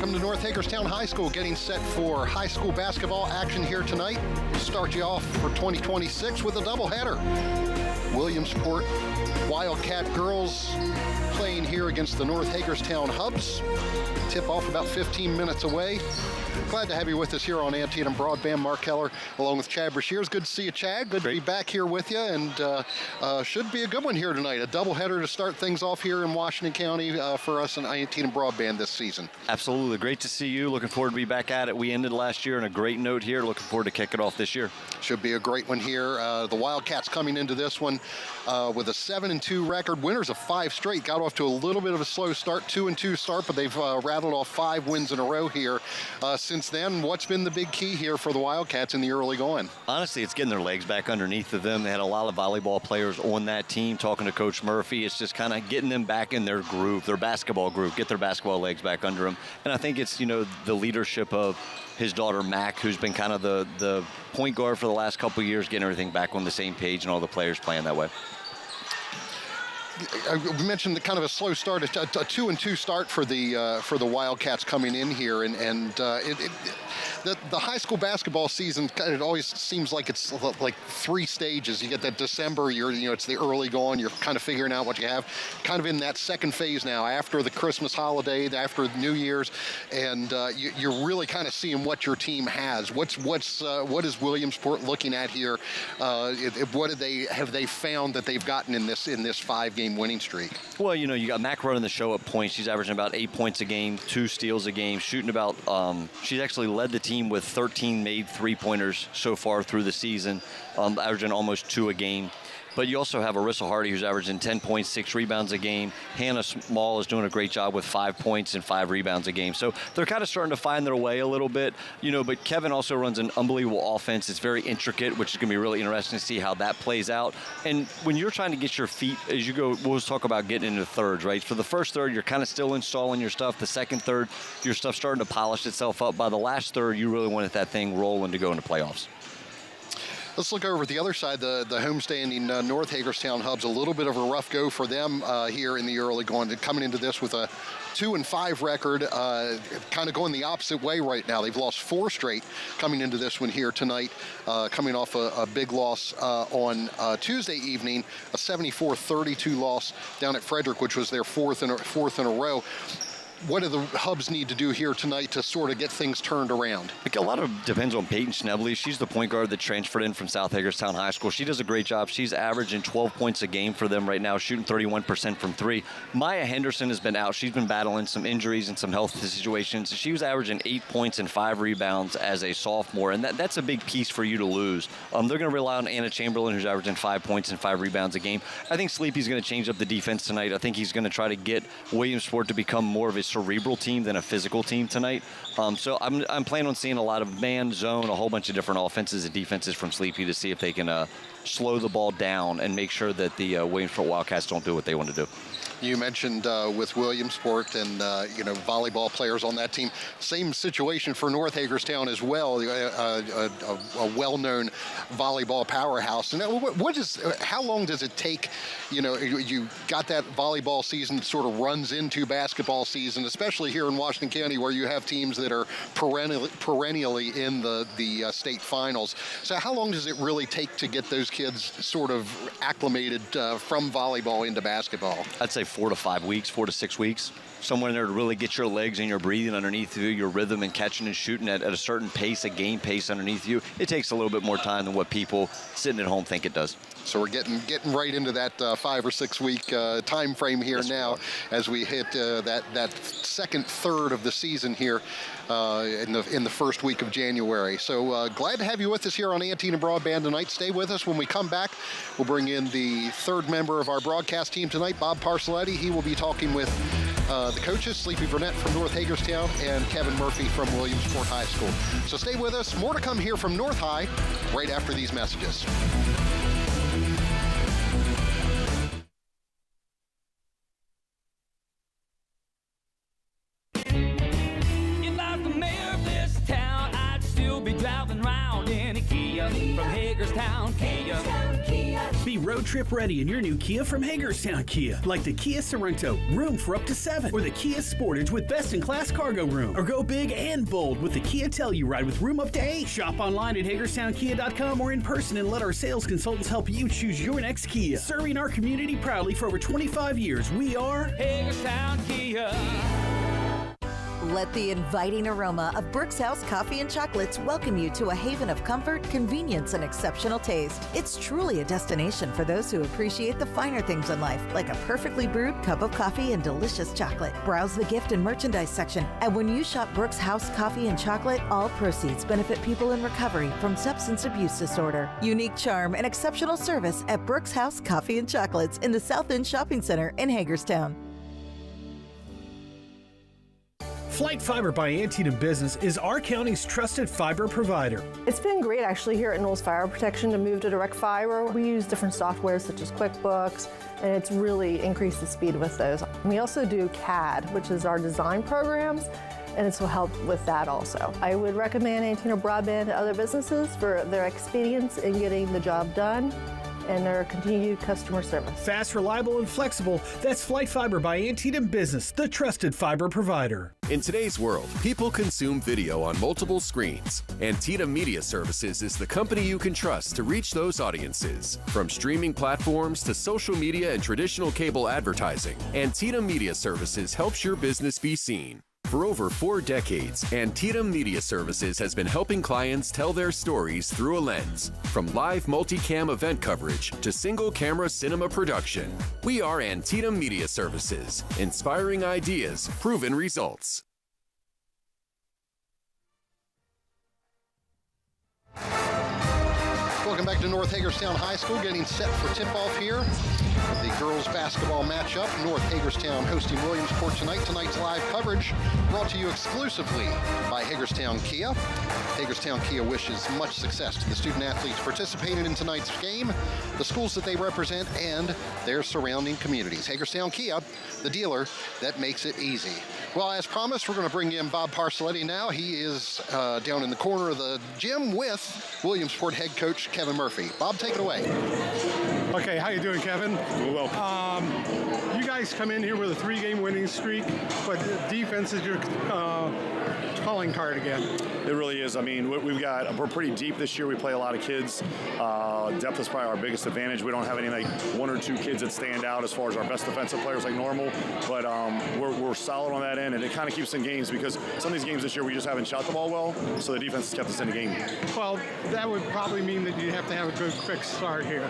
welcome to North Hagerstown High School, getting set for high school basketball action here tonight. We'll start you off for 2026 with a doubleheader. Williamsport Wildcat girls playing here against the North Hagerstown Hubs. Tip off about 15 minutes away. Glad to have you with us here on Antietam Broadband. Mark Keller along with Chad Brashears. Good to see you, Chad. Good to be back here with you, and should be a good one here tonight. A doubleheader to start things off here in Washington County for us in Antietam Broadband this season. Absolutely. Great to see you. Looking forward to be back at it. We ended last year on a great note here. Looking forward to kick it off this year. Should be a great one here. The Wildcats coming into this one with a 7-2 record. Winners of 5 straight. Got off to a little bit of a slow start, 2-2 start, but they've rattled off 5 wins in a row here. Since then, what's been the big key here for the Wildcats in the early going? Honestly, it's getting their legs back underneath of them. They had a lot of volleyball players on that team. Talking to Coach Murphy, it's just kind of getting them back in their groove, their basketball groove, get their basketball legs back under them. And I think it's, the leadership of his daughter, Mac, who's been kind of the point guard for the last couple of years, getting everything back on the same page and all the players playing that way. We mentioned the kind of a slow start, a 2-2 start for the Wildcats coming in here, and the high school basketball season, it always seems like it's like 3 stages. You get that December, it's the early going, you're kind of figuring out what you have. Kind of in that second phase now, after the Christmas holiday, after New Year's, and you're really kind of seeing what your team has. What is Williamsport looking at here? What have they found that they've gotten in this 5-game winning streak? Well, you got Mac running the show at points. She's averaging about 8 points a game, 2 steals a game, shooting about, she's actually led the team with 13 made 3-pointers so far through the season, averaging almost 2 a game. But you also have Arissa Hardy, who's averaging 10 points, 6 rebounds a game. Hannah Small is doing a great job with 5 points and 5 rebounds a game. So they're kind of starting to find their way a little bit, but Kevin also runs an unbelievable offense. It's very intricate, which is going to be really interesting to see how that plays out. And when you're trying to get your feet, as you go, we'll talk about getting into thirds, right? For the first third, you're kind of still installing your stuff. The second third, your stuff's starting to polish itself up. By the last third, you really wanted that thing rolling to go into playoffs. Let's look over at the other side, the homestanding North Hagerstown Hubs. A little bit of a rough go for them here in the early going. Coming into this with a 2-5 record, kind of going the opposite way right now. They've lost 4 straight coming into this one here tonight, coming off a big loss on Tuesday evening, a 74-32 loss down at Frederick, which was their fourth in a row. What do the Hubs need to do here tonight to sort of get things turned around? A lot of depends on Peyton Schnebley. She's the point guard that transferred in from South Hagerstown High School. She does a great job. She's averaging 12 points a game for them right now, shooting 31% from 3. Maya Henderson has been out. She's been battling some injuries and some health situations. She was averaging 8 points and 5 rebounds as a sophomore, and that's a big piece for you to lose. They're going to rely on Anna Chamberlain, who's averaging 5 points and 5 rebounds a game. I think Sleepy's going to change up the defense tonight. I think he's going to try to get Williamsport to become more of a cerebral team than a physical team tonight. So I'm planning on seeing a lot of man, zone, a whole bunch of different offenses and defenses from Sleepy to see if they can slow the ball down and make sure that the Williamsport Wildcats don't do what they want to do. You mentioned with Williamsport and volleyball players on that team. Same situation for North Hagerstown as well. A well-known volleyball powerhouse. And how long does it take? You got that volleyball season sort of runs into basketball season, especially here in Washington County, where you have teams that are perennially in the state finals. So how long does it really take to get those kids sort of acclimated from volleyball into basketball? I'd say 4 to 5 weeks, 4 to 6 weeks. Somewhere in there to really get your legs and your breathing underneath you, your rhythm and catching and shooting at a certain pace, a game pace underneath you. It takes a little bit more time than what people sitting at home think it does. So we're getting right into that 5 or 6 week time frame here now as we hit that second third of the season here in the first week of January. So glad to have you with us here on Antietam Broadband tonight. Stay with us. When we come back, we'll bring in the third member of our broadcast team tonight, Bob Parcelletti. He will be talking with the coaches, Sleepy Burnett from North Hagerstown and Kevin Murphy from Williamsport High School. So stay with us. More to come here from North High right after these messages. If I was the mayor of this town, I'd still be driving around in a Kia from Hagerstown Kia. Be road trip ready in your new Kia from Hagerstown Kia, like the Kia Sorento, room for up to 7, or the Kia Sportage with best-in-class cargo room, or go big and bold with the Kia Telluride with room up to 8. Shop online at HagerstownKia.com or in person and let our sales consultants help you choose your next Kia. Serving our community proudly for over 25 years, we are Hagerstown Kia. Let the inviting aroma of Brooks House Coffee and Chocolates welcome you to a haven of comfort, convenience, and exceptional taste. It's truly a destination for those who appreciate the finer things in life, like a perfectly brewed cup of coffee and delicious chocolate. Browse the gift and merchandise section, and when you shop Brooks House Coffee and Chocolate, all proceeds benefit people in recovery from substance abuse disorder. Unique charm and exceptional service at Brooks House Coffee and Chocolates in the South End Shopping Center in Hagerstown. Flight Fiber by Antietam Business is our county's trusted fiber provider. It's been great actually here at Knowles Fire Protection to move to direct fiber. We use different software such as QuickBooks, and it's really increased the speed with those. We also do CAD, which is our design programs, and this will help with that also. I would recommend Antietam Broadband to other businesses for their experience in getting the job done and their continued customer service. Fast, reliable, and flexible, that's Flight Fiber by Antietam Business, the trusted fiber provider. In today's world, people consume video on multiple screens. Antietam Media Services is the company you can trust to reach those audiences. From streaming platforms to social media and traditional cable advertising, Antietam Media Services helps your business be seen. For over 4 decades, Antietam Media Services has been helping clients tell their stories through a lens. From live multicam event coverage to single-camera cinema production, we are Antietam Media Services, inspiring ideas, proven results. Welcome back to North Hagerstown High School, getting set for tip-off here. The girls basketball matchup, North Hagerstown hosting Williamsport tonight. Tonight's live coverage brought to you exclusively by Hagerstown Kia. Hagerstown Kia wishes much success to the student athletes participating in tonight's game, the schools that they represent, and their surrounding communities. Hagerstown Kia, the dealer that makes it easy. Well, as promised, we're going to bring in Bob Parcelletti now. He is down in the corner of the gym with Williamsport head coach Kevin Murphy. Bob, take it away. Okay, how you doing, Kevin? Well, you guys come in here with a 3-game winning streak, but defense is your calling card again. It really is. I mean, we're pretty deep this year. We play a lot of kids. Depth is probably our biggest advantage. We don't have any like 1 or 2 kids that stand out as far as our best defensive players like normal, but we're solid on that end, and it kind of keeps in games because some of these games this year we just haven't shot the ball well, so the defense has kept us in the game. Well, that would probably mean that you have to have a good quick start here.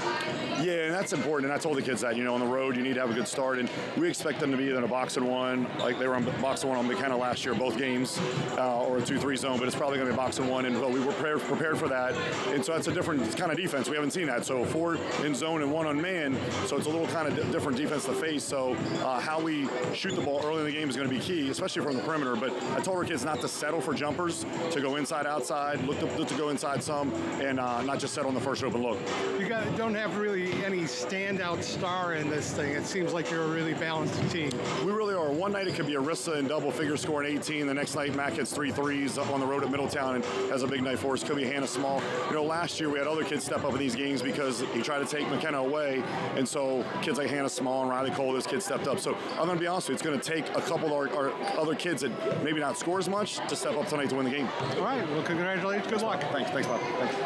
Yeah, and that's important, and I told the kids that, on the road you need to have a good start, and we expect them to be either in a box and one, like they were on box and one on McKenna last year, both games, or a 2-3 zone, but it's probably going to be box and one, and we were prepared for that, and so that's a different kind of defense. We haven't seen that, so 4 in zone and 1 on man, so it's a little kind of different defense to face, so how we shoot the ball early in the game is going to be key, especially from the perimeter, but I told our kids not to settle for jumpers, to go inside, outside, look to go inside some, and not just settle on the first open look. You don't have really any standout star in this thing. It seems like you're a really balanced team. We really are. One night it could be Arissa and double figure scoring 18. The next night Mac hits 3 threes up on the road at Middletown and has a big night for us. Could be Hannah Small. Last year we had other kids step up in these games because he tried to take McKenna away, and so kids like Hannah Small and Riley Cole, this kid stepped up. So I'm going to be honest with you, it's going to take a couple of our other kids that maybe not score as much to step up tonight to win the game. All right. Well, congratulations. Good luck. Thanks, Bob. Thanks.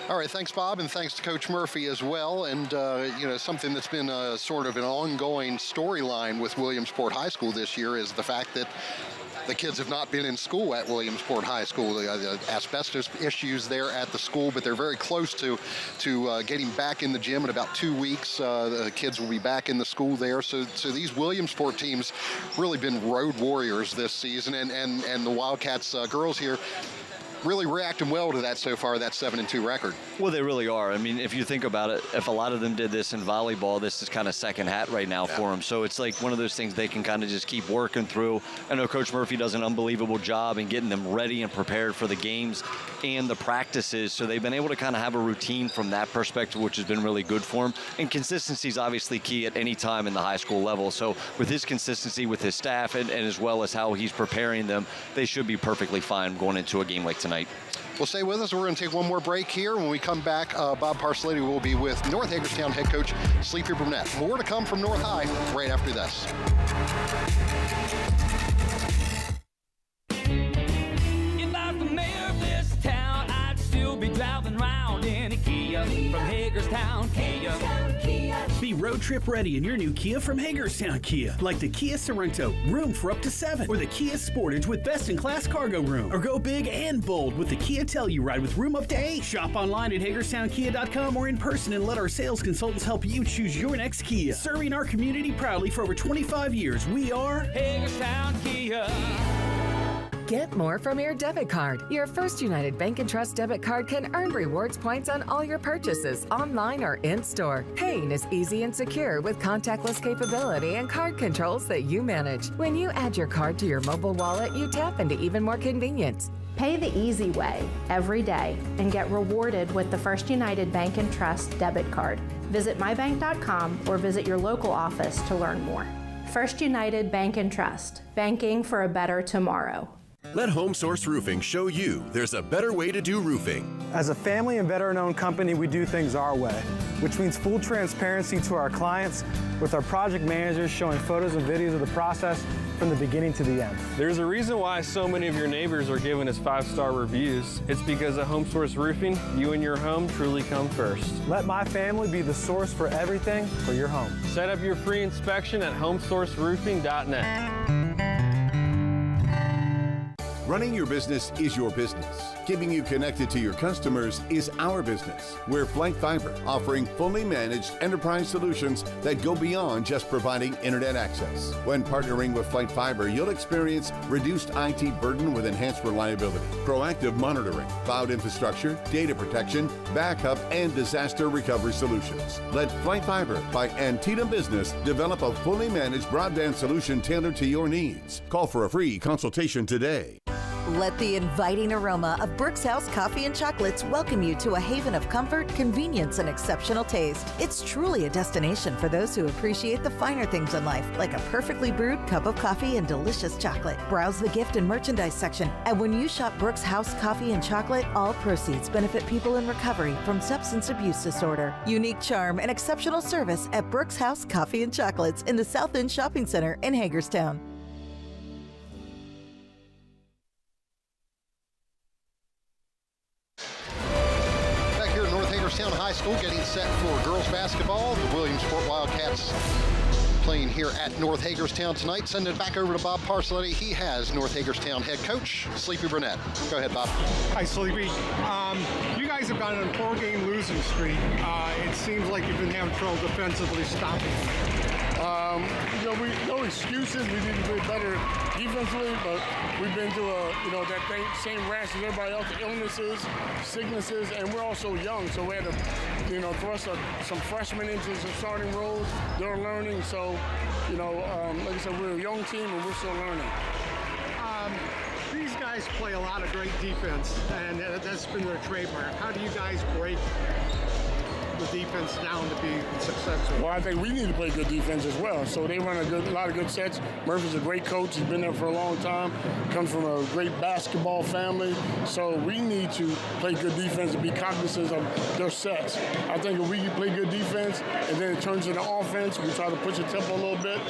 All right, thanks, Bob, and thanks to Coach Murphy as well. And, something that's been sort of an ongoing storyline with Williamsport High School this year is the fact that the kids have not been in school at Williamsport High School. The asbestos issues there at the school, but they're very close to getting back in the gym in about 2 weeks. The kids will be back in the school there. So these Williamsport teams really been road warriors this season, and the Wildcats girls here really reacting well to that so far, that 7-2 record. Well, they really are. I mean, if you think about it, if a lot of them did this in volleyball, this is kind of second hat right now for them. So it's like one of those things they can kind of just keep working through. I know Coach Murphy does an unbelievable job in getting them ready and prepared for the games and the practices. So they've been able to kind of have a routine from that perspective, which has been really good for them. And consistency is obviously key at any time in the high school level. So with his consistency with his staff and as well as how he's preparing them, they should be perfectly fine going into a game like tonight. tonight. Well, stay with us. We're going to take one more break here. When we come back, Bob Parcelletti will be with North Hagerstown head coach Sleepy Burnett. More to come from North High right after this. If I was the mayor of this town, I'd still be driving around in a Kia from Hagerstown, Kia. Be road trip ready in your new Kia from Hagerstown Kia, like the Kia Sorento, room for up to 7, or the Kia Sportage with best-in-class cargo room, or go big and bold with the Kia Telluride with room up to 8. Shop online at HagerstownKia.com or in person and let our sales consultants help you choose your next Kia. Serving our community proudly for over 25 years, we are Hagerstown, Kia. Get more from your debit card. Your First United Bank & Trust debit card can earn rewards points on all your purchases, online or in-store. Paying is easy and secure with contactless capability and card controls that you manage. When you add your card to your mobile wallet, you tap into even more convenience. Pay the easy way every day and get rewarded with the First United Bank & Trust debit card. Visit mybank.com or visit your local office to learn more. First United Bank & Trust, banking for a better tomorrow. Let Home Source Roofing show you there's a better way to do roofing. As a family and veteran-owned company, we do things our way, which means full transparency to our clients, with our project managers showing photos and videos of the process from the beginning to the end. There's a reason why so many of your neighbors are giving us 5-star reviews. It's because at Home Source Roofing, you and your home truly come first. Let my family be the source for everything for your home. Set up your free inspection at homesourceroofing.net. Running your business is your business. Keeping you connected to your customers is our business. We're Flight Fiber, offering fully managed enterprise solutions that go beyond just providing internet access. When partnering with Flight Fiber, you'll experience reduced IT burden with enhanced reliability, proactive monitoring, cloud infrastructure, data protection, backup, and disaster recovery solutions. Let Flight Fiber by Antietam Business develop a fully managed broadband solution tailored to your needs. Call for a free consultation today. Let the inviting aroma of Brooks House Coffee and Chocolates welcome you to a haven of comfort, convenience, and exceptional taste. It's truly a destination for those who appreciate the finer things in life, like a perfectly brewed cup of coffee and delicious chocolate. Browse the gift and merchandise section, and when you shop Brooks House Coffee and Chocolate, all proceeds benefit people in recovery from substance abuse disorder. Unique charm and exceptional service at Brooks House Coffee and Chocolates in the South End Shopping Center in Hagerstown. Hagerstown High School getting set for girls basketball. The Williamsport Wildcats playing here at North Hagerstown tonight. Send it back over to Bob Parcelletti. He has North Hagerstown head coach Sleepy Burnett. Go ahead, Bob. Hi, Sleepy. You guys have gone on a 4-game losing streak. It seems like you've been having trouble defensively stopping. No excuses. We need to play better defensively, but we've been through that same rash as everybody else, illnesses, sicknesses, and we're also young, so we had to, thrust some freshmen into some starting roles. They're learning, so, like I said, we're a young team and we're still learning. These guys play a lot of great defense, and that's been their trademark. How do you guys break the defense down to be successful? Well, I think we need to play good defense as well. So they run a lot of good sets. Murphy's a great coach. He's been there for a long time. Comes from a great basketball family. So we need to play good defense and be cognizant of their sets. I think if we can play good defense and then it turns into offense, we try to push the tempo a little bit,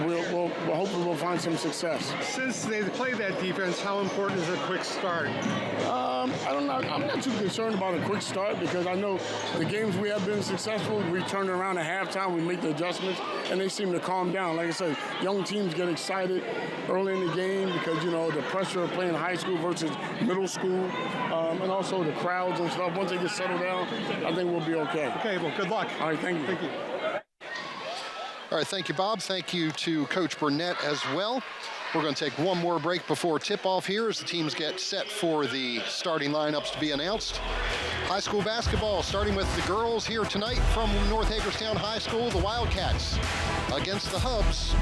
we'll hopefully we'll find some success. Since they play that defense, how important is a quick start? I don't know. I'm not too concerned about a quick start because I know the games we have been successful. We turn around at halftime, we make the adjustments, and they seem to calm down. Like I said, young teams get excited early in the game because, the pressure of playing high school versus middle school, and also the crowds and stuff. Once they get settled down, I think we'll be okay. Okay, well, good luck. All right, thank you. Thank you. All right, thank you, Bob. Thank you to Coach Burnett as well. We're going to take one more break before tip-off here as the teams get set for the starting lineups to be announced. High school basketball starting with the girls here tonight from North Hagerstown High School, the Wildcats against the Hubs.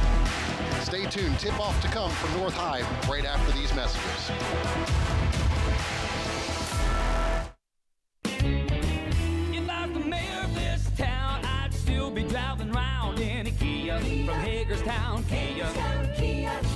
Stay tuned. Tip-off to come from North High right after these messages. If I was the mayor of this town, I'd still be driving around in a Kia from Hagerstown, Kia.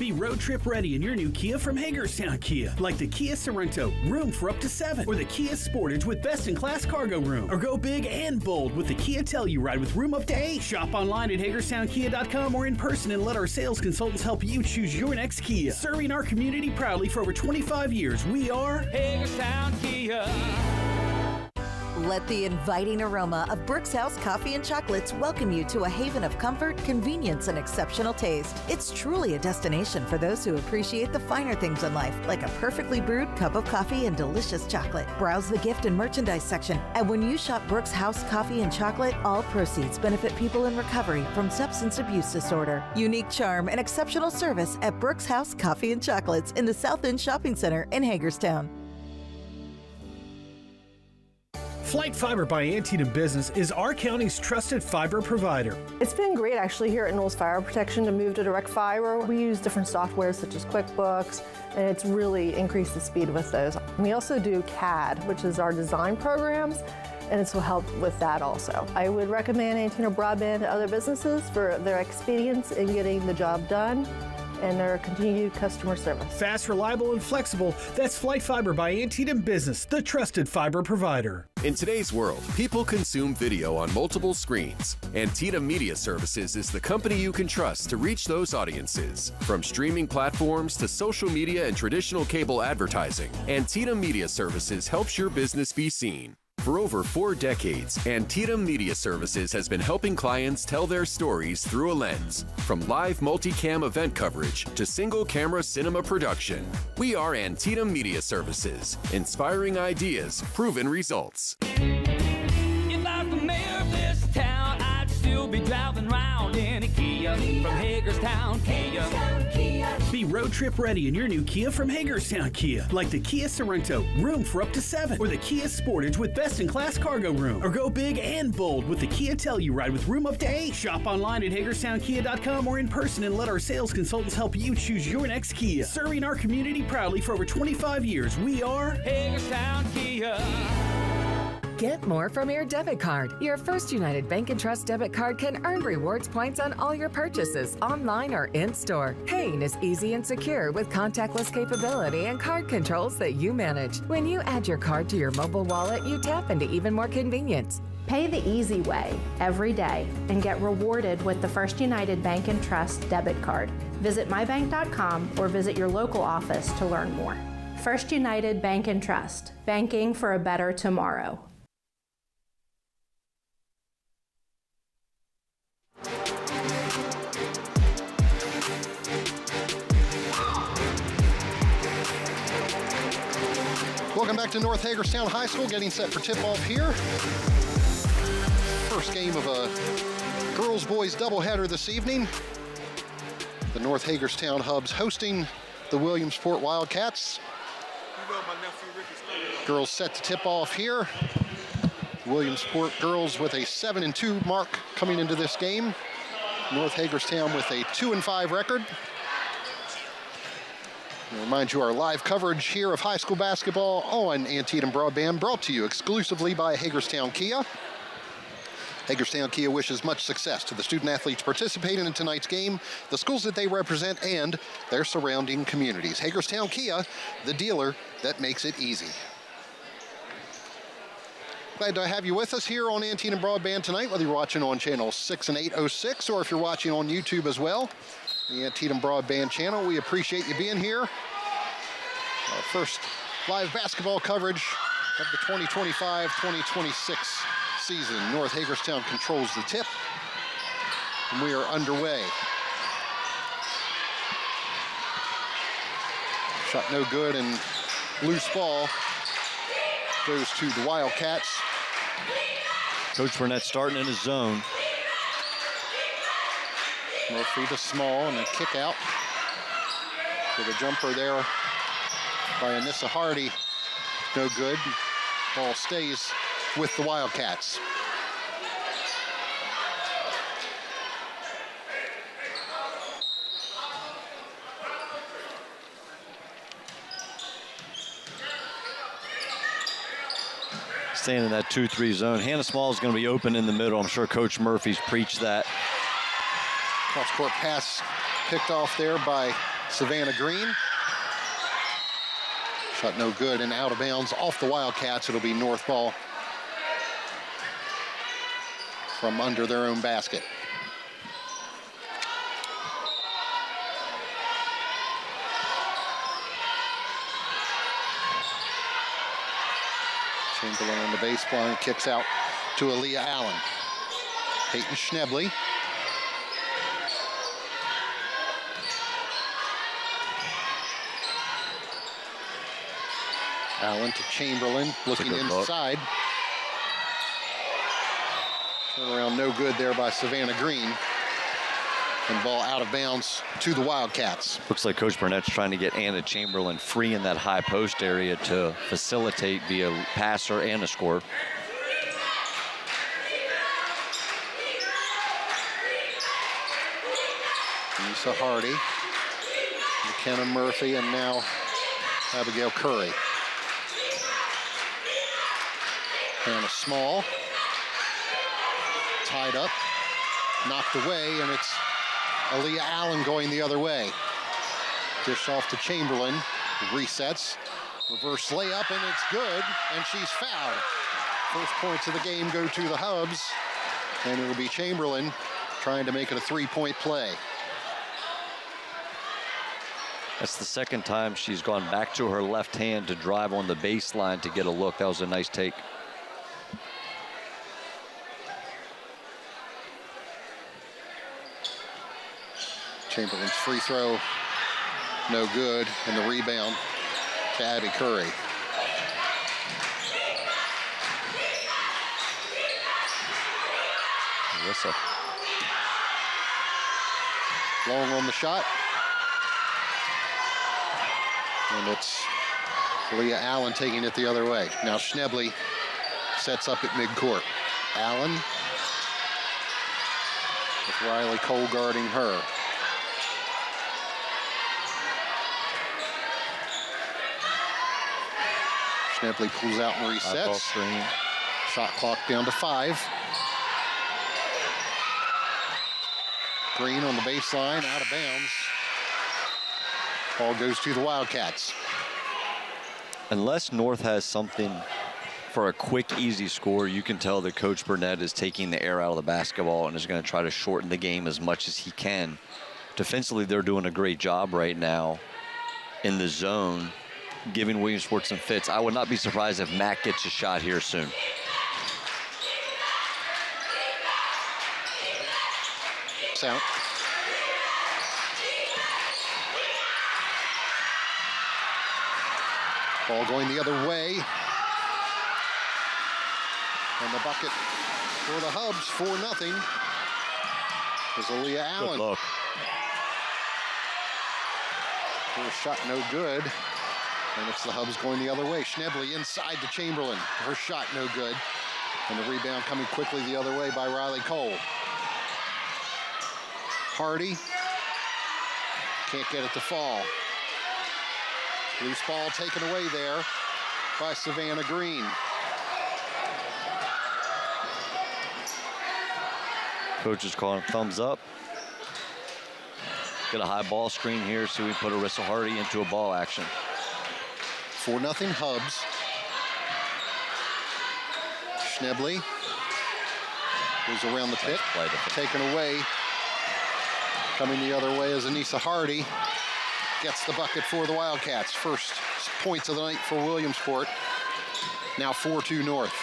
Be road trip ready in your new Kia from Hagerstown Kia, like the Kia Sorento, room for up to 7, or the Kia Sportage with best-in-class cargo room. Or go big and bold with the Kia Telluride with room up to 8. Shop online at HagerstownKia.com or in person and let our sales consultants help you choose your next Kia. Serving our community proudly for over 25 years, we are Hagerstown Kia. Let the inviting aroma of Brooks House Coffee and Chocolates welcome you to a haven of comfort, convenience, and exceptional taste. It's truly a destination for those who appreciate the finer things in life, like a perfectly brewed cup of coffee and delicious chocolate. Browse the gift and merchandise section, and when you shop Brooks House Coffee and Chocolate, all proceeds benefit people in recovery from substance abuse disorder. Unique charm and exceptional service at Brooks House Coffee and Chocolates in the South End Shopping Center in Hagerstown. Flight Fiber by Antietam Business is our county's trusted fiber provider. It's been great actually here at Knowles Fire Protection to move to direct fiber. We use different softwares such as QuickBooks, and it's really increased the speed with those. We also do CAD, which is our design programs, and this will help with that also. I would recommend Antietam Broadband to other businesses for their expedience in getting the job done and their continued customer service. Fast, reliable, and flexible, that's Flight Fiber by Antietam Business, the trusted fiber provider. In today's world, people consume video on multiple screens. Antietam Media Services is the company you can trust to reach those audiences. From streaming platforms to social media and traditional cable advertising, Antietam Media Services helps your business be seen. For over 4 decades, Antietam Media Services has been helping clients tell their stories through a lens. From live multicam event coverage to single-camera cinema production, we are Antietam Media Services, inspiring ideas, proven results. If I was the mayor of this town, I'd still be driving around in a Kia from Hagerstown Kia. Be road trip ready in your new Kia from Hagerstown Kia, like the Kia Sorento, room for up to 7, or the Kia Sportage with best-in-class cargo room. Or go big and bold with the Kia Telluride with room up to 8. Shop online at HagerstownKia.com or in person and let our sales consultants help you choose your next Kia. Serving our community proudly for over 25 years, we are Hagerstown Kia. Get more from your debit card. Your First United Bank & Trust debit card can earn rewards points on all your purchases, online or in-store. Paying is easy and secure with contactless capability and card controls that you manage. When you add your card to your mobile wallet, you tap into even more convenience. Pay the easy way every day and get rewarded with the First United Bank & Trust debit card. Visit mybank.com or visit your local office to learn more. First United Bank & Trust, banking for a better tomorrow. Welcome back to North Hagerstown High School, getting set for tip-off here. First game of a girls-boys doubleheader this evening. The North Hagerstown Hubs hosting the Williamsport Wildcats. Girls set to tip off here. Williamsport girls with a 7-2 mark coming into this game. North Hagerstown with a 2-5 record. I remind you, our live coverage here of high school basketball on Antietam Broadband, brought to you exclusively by Hagerstown Kia. Hagerstown Kia wishes much success to the student athletes participating in tonight's game, the schools that they represent, and their surrounding communities. Hagerstown Kia, the dealer that makes it easy. Glad to have you with us here on Antietam Broadband tonight, whether you're watching on channels 6 and 806 or if you're watching on YouTube as well. The Antietam Broadband channel. We appreciate you being here. Our first live basketball coverage of the 2025-2026 season. North Hagerstown controls the tip, and we are underway. Shot no good, and loose ball goes to the Wildcats. Coach Burnett starting in his zone. Murphy to Small, and a kick out. So the jumper there by Anissa Hardy, no good. Ball stays with the Wildcats. Staying in that 2-3 zone. Hannah Small is going to be open in the middle. I'm sure Coach Murphy's preached that. Cross-court pass picked off there by Savannah Green. Shot no good and out of bounds off the Wildcats. It'll be North ball from under their own basket. Chamberlain on the baseline, kicks out to Aaliyah Allen. Peyton Schnebley. Allen to Chamberlain, looking inside. Turnaround no good there by Savannah Green. And ball out of bounds to the Wildcats. Looks like Coach Burnett's trying to get Anna Chamberlain free in that high post area to facilitate, be a passer and a scorer. Lisa Hardy, McKenna Murphy, and now Abigail Curry. Hannah Small, tied up, knocked away, and it's Aaliyah Allen going the other way. Dish off to Chamberlain, resets, reverse layup, and it's good, and she's fouled. First points of the game go to the Hubs, and it'll be Chamberlain trying to make it a three-point play. That's the second time she's gone back to her left hand to drive on the baseline to get a look. That was a nice take. Chamberlain's free throw, no good, and the rebound to Abby Curry. Alyssa. Long on the shot. And it's Leah Allen taking it the other way. Now Schnebley sets up at midcourt. Allen with Riley Cole guarding her. Schnebley pulls out and resets. Shot clock down to 5. Green on the baseline, out of bounds. Ball goes to the Wildcats. Unless North has something for a quick, easy score, you can tell that Coach Burnett is taking the air out of the basketball and is going to try to shorten the game as much as he can. Defensively, they're doing a great job right now in the zone, giving Williamsport some fits. I would not be surprised if Matt gets a shot here soon. Out. Ball going the other way. And the bucket for the Hubs, 4-0. Is Aaliyah Allen. Good look. First shot no good. And it's the Hubs going the other way. Schnebley inside to Chamberlain. Her shot no good. And the rebound coming quickly the other way by Riley Cole. Hardy can't get it to fall. Loose ball taken away there by Savannah Green. Coach is calling thumbs up. Get a high ball screen here so we put Arissa Hardy into a ball action. 4-0 Hubs. Schnebley goes around the pit, taken away. Coming the other way is Anissa Hardy. Gets the bucket for the Wildcats. First points of the night for Williamsport. Now 4-2 North.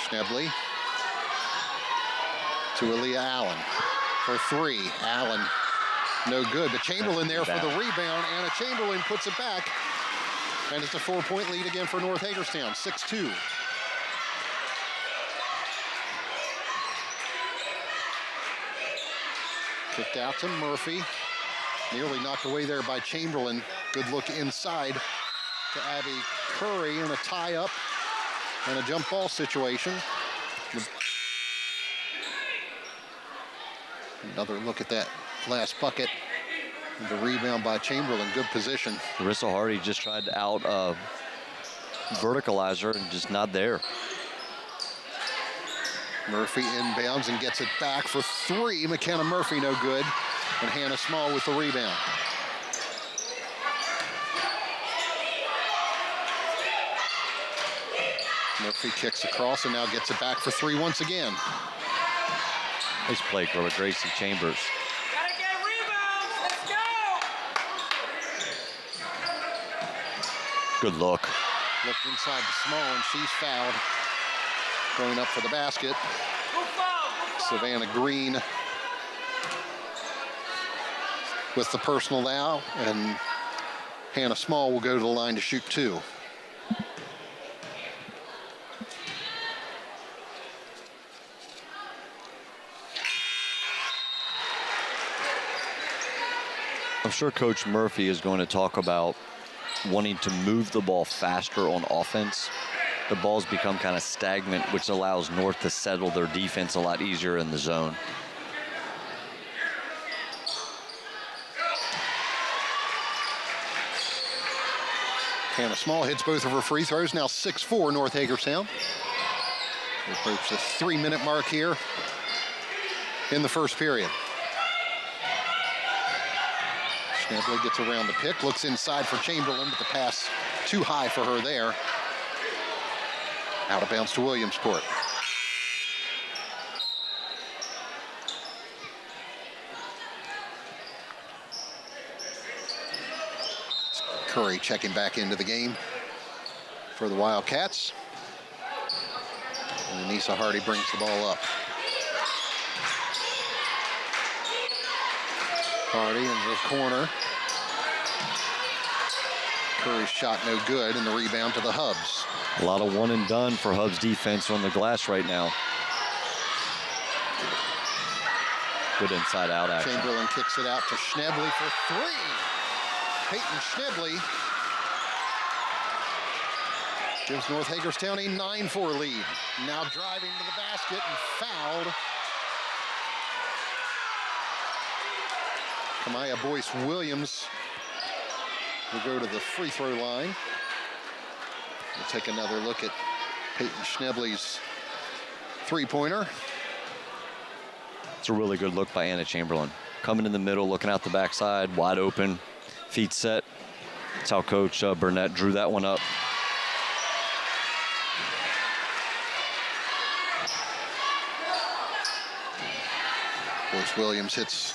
Schnebley to Aaliyah Allen for 3. Allen, no good. But Chamberlain there for the rebound. Anna Chamberlain puts it back. And it's a 4-point lead again for North Hagerstown, 6-2. Kicked out to Murphy. Nearly knocked away there by Chamberlain. Good look inside to Abby Curry in a tie-up and a jump ball situation. Another look at that last bucket. The rebound by Chamberlain, good position. Arissa Hardy just tried to out verticalizer and just not there. Murphy inbounds and gets it back for three. McKenna Murphy no good. And Hannah Small with the rebound. Murphy kicks across and now gets it back for three once again. Nice play for Gracie Chambers. Gotta get rebounds. Let's go. Good look. Looked inside the small and she's fouled. Going up for the basket. Savannah Green with the personal foul, and Hannah Small will go to the line to shoot two. I'm sure Coach Murphy is going to talk about wanting to move the ball faster on offense. The ball's become kind of stagnant, which allows North to settle their defense a lot easier in the zone. Hannah Small hits both of her free throws. Now 6-4 North Hagerstown. We approach the 3-minute mark here in the first period. Schnably gets around the pick, looks inside for Chamberlain, but the pass too high for her there. Out of bounds to Williamsport. Curry checking back into the game for the Wildcats. And Anissa Hardy brings the ball up. Hardy in the corner. Curry's shot no good, and the rebound to the Hubs. A lot of one and done for Hubs defense on the glass right now. Good inside out action. Chamberlain kicks it out to Schnably for three. Peyton Schnably gives North Hagerstown a 9-4 lead. Now driving to the basket and fouled. Kamaya Boyce Williams will go to the free throw line. We'll take another look at Peyton Schnably's three-pointer. It's a really good look by Anna Chamberlain. Coming in the middle, looking out the backside, wide open, feet set. That's how Coach Burnett drew that one up. Boyce Williams hits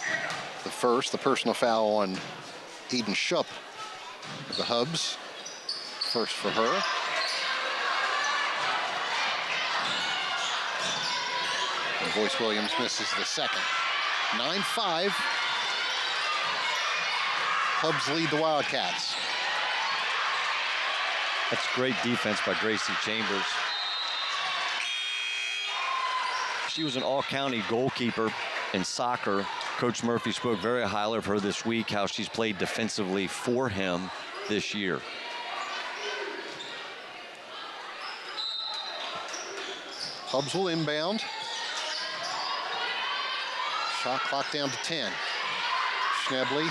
the personal foul on Eden Shupp of the Hubs. First for her. And Boyce Williams misses the second. 9-5. Hubs lead the Wildcats. That's great defense by Gracie Chambers. She was an all-county goalkeeper in soccer. Coach Murphy spoke very highly of her this week, how she's played defensively for him this year. Hubs will inbound. Shot clock down to 10. Schnably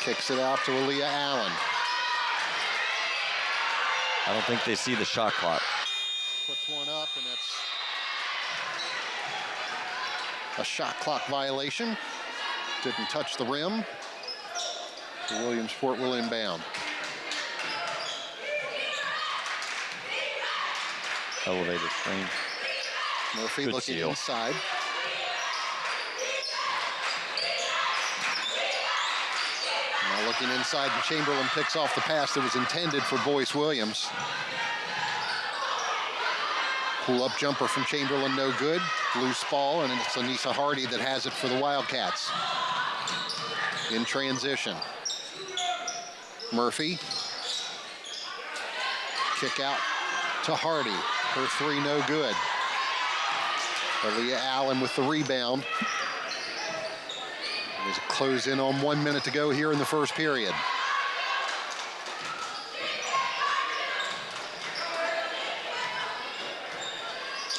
kicks it out to Aaliyah Allen. I don't think they see the shot clock. Puts one up, and it's a shot clock violation. Didn't touch the rim. Williamsport will inbound. Elevator screen. Murphy Good looking steal. inside. Now looking inside, and Chamberlain picks off the pass that was intended for Boyce Williams. Pull-up jumper from Chamberlain, no good. Loose ball, and it's Anissa Hardy that has it for the Wildcats. In transition. Murphy. Kick out to Hardy. Her three, no good. Aaliyah Allen with the rebound. There's a close in on 1 minute to go here in the first period.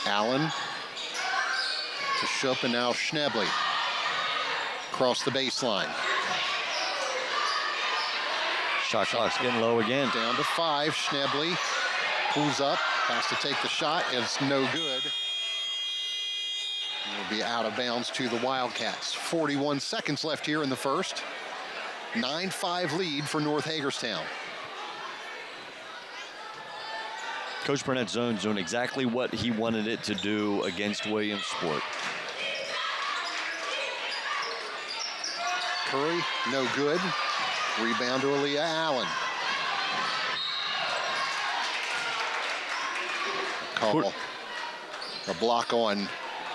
Allen to Shupp, and now Schnably. Across the baseline. Shot clock's getting low again. Down to 5, Schnably. Pulls up, has to take the shot, and it's no good. Will be out of bounds to the Wildcats. 41 seconds left here in the first. 9-5 lead for North Hagerstown. Coach Burnett's zone's doing exactly what he wanted it to do against Williamsport. Curry, no good. Rebound to Aaliyah Allen. Call a block on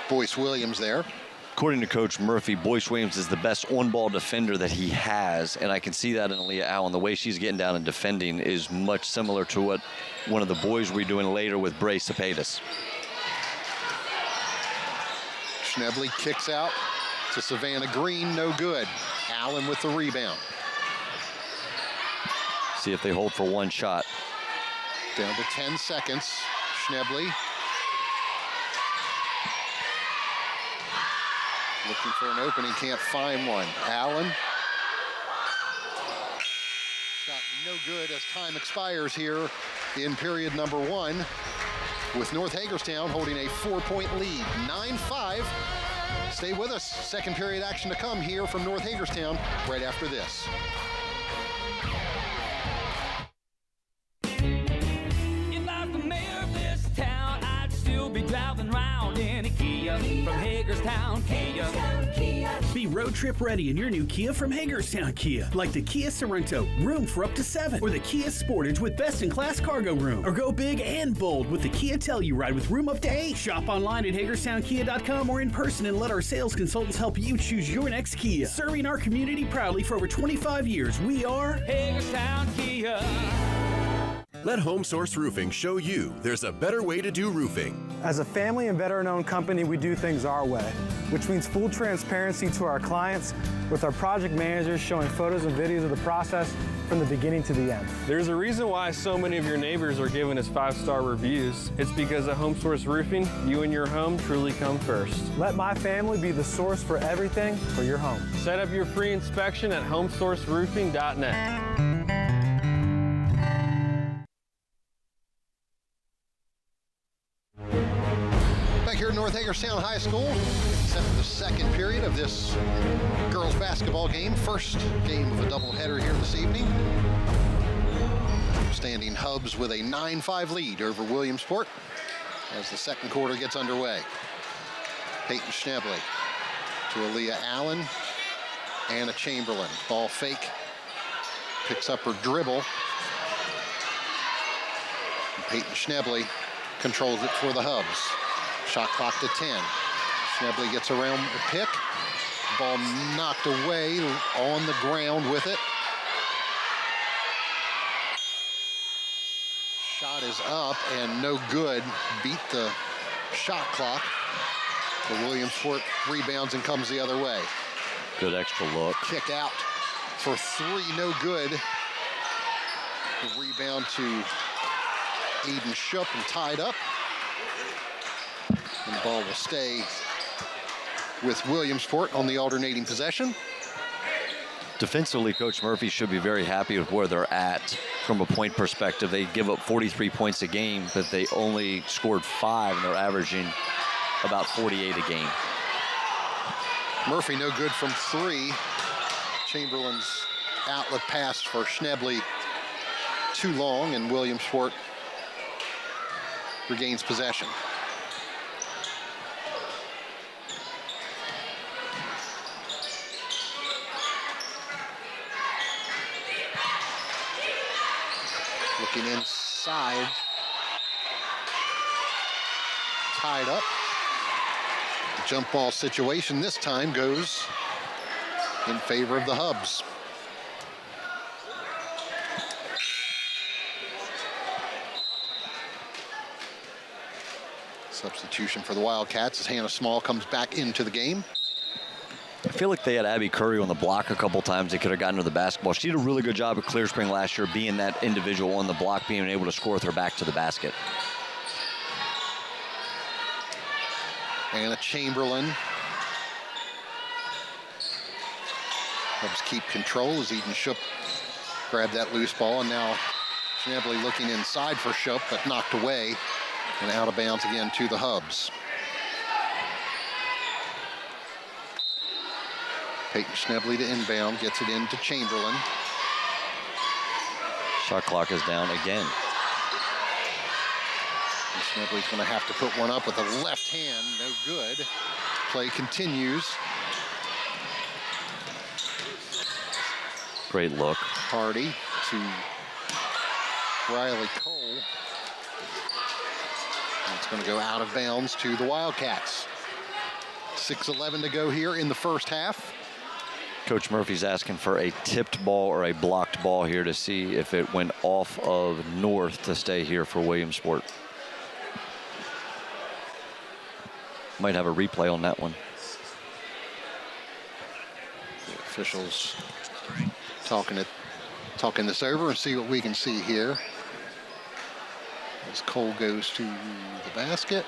Boyce Williams there. According to Coach Murphy, Boyce Williams is the best on-ball defender that he has, and I can see that in Aaliyah Allen. The way she's getting down and defending is much similar to what one of the boys will be doing later with Bray Cepedas. Schnebley kicks out to Savannah Green, no good. Allen with the rebound. See if they hold for one shot. Down to 10 seconds. Schnebley looking for an opening, can't find one. Allen. Shot no good as time expires here in period number 1, with North Hagerstown holding a 4-point lead. 9-5. Stay with us. Second period action to come here from North Hagerstown right after this. If I was the mayor of this town, I'd still be driving around in a Kia from Hagerstown, Kia. Be road trip ready in your new Kia from Hagerstown Kia, like the Kia Sorento, room for up to 7, or the Kia Sportage with best-in-class cargo room, or go big and bold with the Kia Telluride with room up to 8. Shop online at HagerstownKia.com or in person and let our sales consultants help you choose your next Kia. Serving our community proudly for over 25 years, we are Hagerstown, Kia. Let Home Source Roofing show you there's a better way to do roofing. As a family and veteran-owned company, we do things our way, which means full transparency to our clients, with our project managers showing photos and videos of the process from the beginning to the end. There's a reason why so many of your neighbors are giving us 5-star reviews. It's because at Home Source Roofing, you and your home truly come first. Let my family be the source for everything for your home. Set up your free inspection at homesourceroofing.net. Here at North Hagerstown High School, set for the second period of this girls basketball game. First game of a doubleheader here this evening. Standing Hubs with a 9-5 lead over Williamsport as the second quarter gets underway. Peyton Schnebley to Aaliyah Allen. Anna Chamberlain, ball fake, picks up her dribble. Peyton Schnebley controls it for the Hubs. Shot clock to 10. Schnebley gets around the pick. Ball knocked away on the ground with it. Shot is up and no good. Beat the shot clock. The Williamsport rebounds and comes the other way. Good extra look. Kick out for 3, no good. The rebound to Aiden Shupp and tied up. And the ball will stay with Williamsport on the alternating possession. Defensively, Coach Murphy should be very happy with where they're at from a point perspective. They give up 43 points a game, but they only scored 5, and they're averaging about 48 a game. Murphy no good from 3. Chamberlain's outlet pass for Schnebley too long, and Williamsport regains possession. Looking inside. Tied up. The jump ball situation this time goes in favor of the Hubs. Substitution for the Wildcats as Hannah Small comes back into the game. I feel like they had Abby Curry on the block a couple times. They could have gotten her the basketball. She did a really good job at Clear Spring last year, being that individual on the block, being able to score with her back to the basket. Anna Chamberlain. Hubs keep control as Eden Shupp grabbed that loose ball, and now Schnebly looking inside for Schupp, but knocked away and out of bounds again to the Hubs. Peyton Schnebly to inbound, gets it into Chamberlain. Shot clock is down again. And Schnebly's going to have to put one up with a left hand, no good. Play continues. Great look. Hardy to Riley Cole. And it's going to go out of bounds to the Wildcats. 6:11 to go here in the first half. Coach Murphy's asking for a tipped ball or a blocked ball here to see if it went off of North to stay here for Williamsport. Might have a replay on that one. The officials talking this over and see what we can see here. As Cole goes to the basket.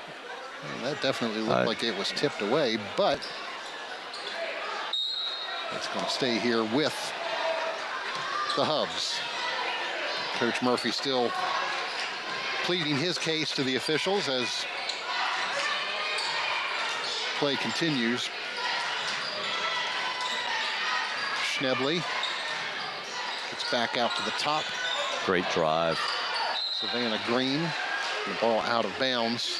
Well, that definitely looked like it was tipped away, but it's going to stay here with the Hubs. Coach Murphy still pleading his case to the officials as play continues. Schnebly gets back out to the top. Great drive. Savannah Green, the ball out of bounds.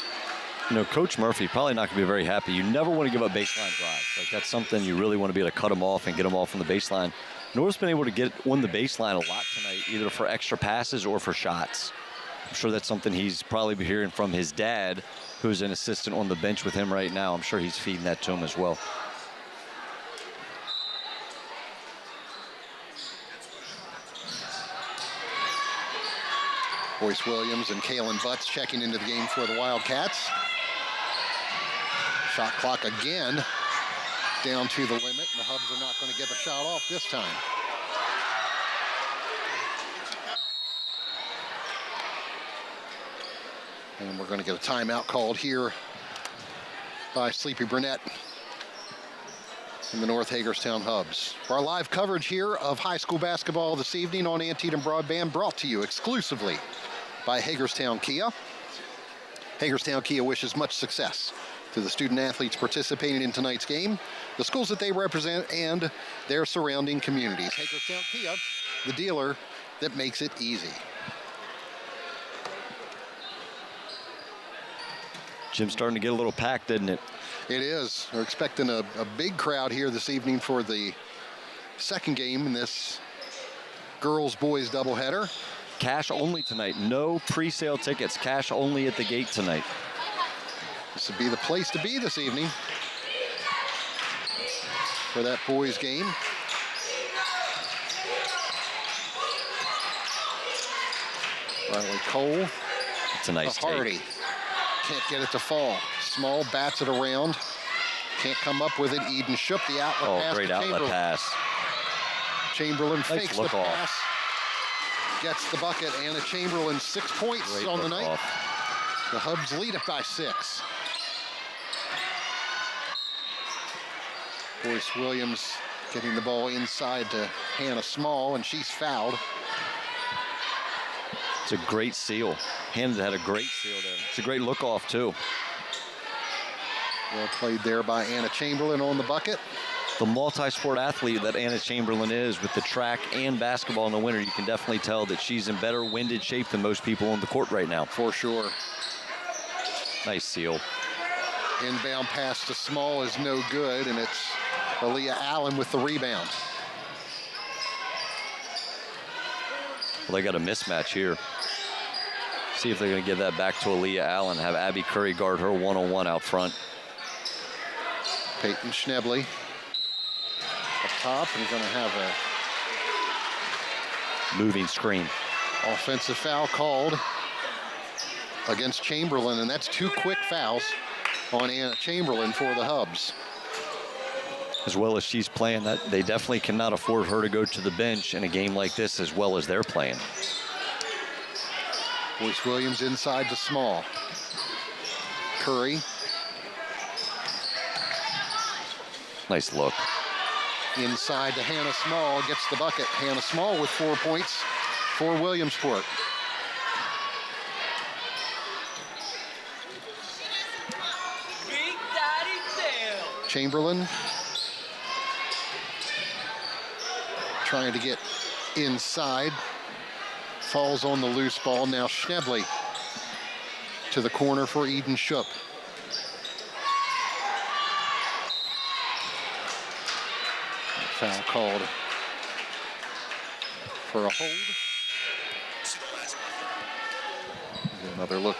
You know, Coach Murphy probably not going to be very happy. You never want to give up baseline drives. Like, that's something you really want to be able to cut them off and get them off from the baseline. North's been able to get on the baseline a lot tonight, either for extra passes or for shots. I'm sure that's something he's probably hearing from his dad, who's an assistant on the bench with him right now. I'm sure he's feeding that to him as well. Boyce Williams and Kalen Butts checking into the game for the Wildcats. Shot clock again down to the limit, and the Hubs are not going to get the shot off this time. And we're going to get a timeout called here by Sleepy Burnett and the North Hagerstown Hubs. For our live coverage here of high school basketball this evening on Antietam Broadband, brought to you exclusively by Hagerstown Kia. Hagerstown Kia wishes much success to the student athletes participating in tonight's game, the schools that they represent, and their surrounding communities. Hagerstown Kia, the dealer that makes it easy. Jim's starting to get a little packed, isn't it? It is. We're expecting a big crowd here this evening for the second game in this girls-boys doubleheader. Cash only tonight. No pre-sale tickets. Cash only at the gate tonight. This would be the place to be this evening for that boys game. Riley Cole. It's a nice Hardy. take. Can't get it to fall. Small bats it around. Can't come up with it. Eden Schupp, the outlet pass. Great outlet pass. Chamberlain Nice fakes the look off. pass. Gets the bucket. Anna Chamberlain, 6 points Great on the look night. off. The Hubs lead it by 6. Boyce Williams getting the ball inside to Hannah Small, and she's fouled. It's a great seal. Hannah had a great seal there. It's a great look off, too. Well played there by Anna Chamberlain on the bucket. The multi-sport athlete that Anna Chamberlain is, with the track and basketball in the winter, you can definitely tell that she's in better winded shape than most people on the court right now. For sure. Nice seal. Inbound pass to Small is no good, and it's Aaliyah Allen with the rebound. Well, they got a mismatch here. See if they're going to give that back to Aaliyah Allen, have Abby Curry guard her one-on-one out front. Peyton Schnebly up top, and going to have a moving screen. Offensive foul called against Chamberlain, and that's 2 quick fouls on Anna Chamberlain for the Hubs. As well as she's playing, that they definitely cannot afford her to go to the bench in a game like this as well as they're playing. Boyce Williams inside to Small. Curry. Nice look. Inside to Hannah Small, gets the bucket. Hannah Small with 4 points for Williamsport. Chamberlain trying to get inside. Falls on the loose ball. Now Schnebley to the corner for Eden Schupp. Foul called for a hold. Another look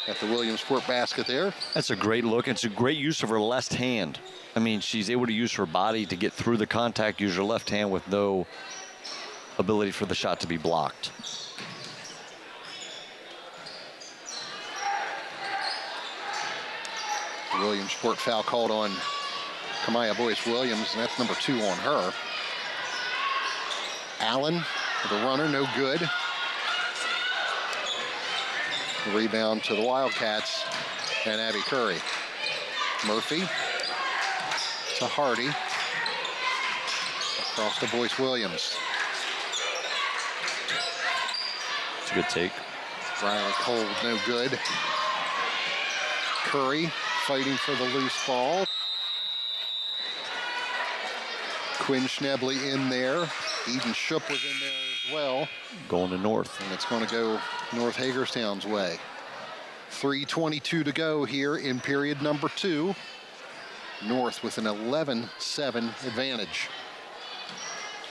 at the Williamsport basket there. That's a great look. It's a great use of her left hand. I mean, she's able to use her body to get through the contact, use her left hand with no ability for the shot to be blocked. Williamsport foul called on Kamaya Boyce-Williams, and that's number 2 on her. Allen, the runner, no good. The rebound to the Wildcats and Abby Curry. Murphy to Hardy. Across to Boyce-Williams. It's a good take. Riley Cole, no good. Curry fighting for the loose ball. Quinn Schnebley in there. Eden Schupp was in there as well. Going to North. And it's going to go North Hagerstown's way. 3:22 to go here in period number 2. North with an 11-7 advantage.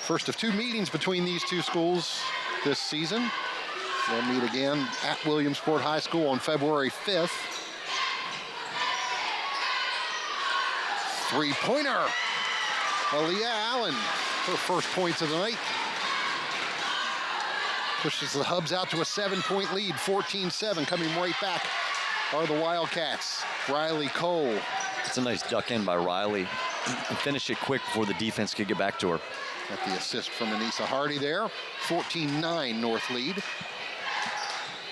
First of 2 meetings between these 2 schools this season. They'll meet again at Williamsport High School on February 5th. Three-pointer. Aaliyah Allen, her first points of the night. Pushes the Hubs out to a 7-point lead, 14-7. Coming right back are the Wildcats. Riley Cole. It's a nice duck in by Riley. And finish it quick before the defense could get back to her. Got the assist from Anissa Hardy there. 14-9 North lead.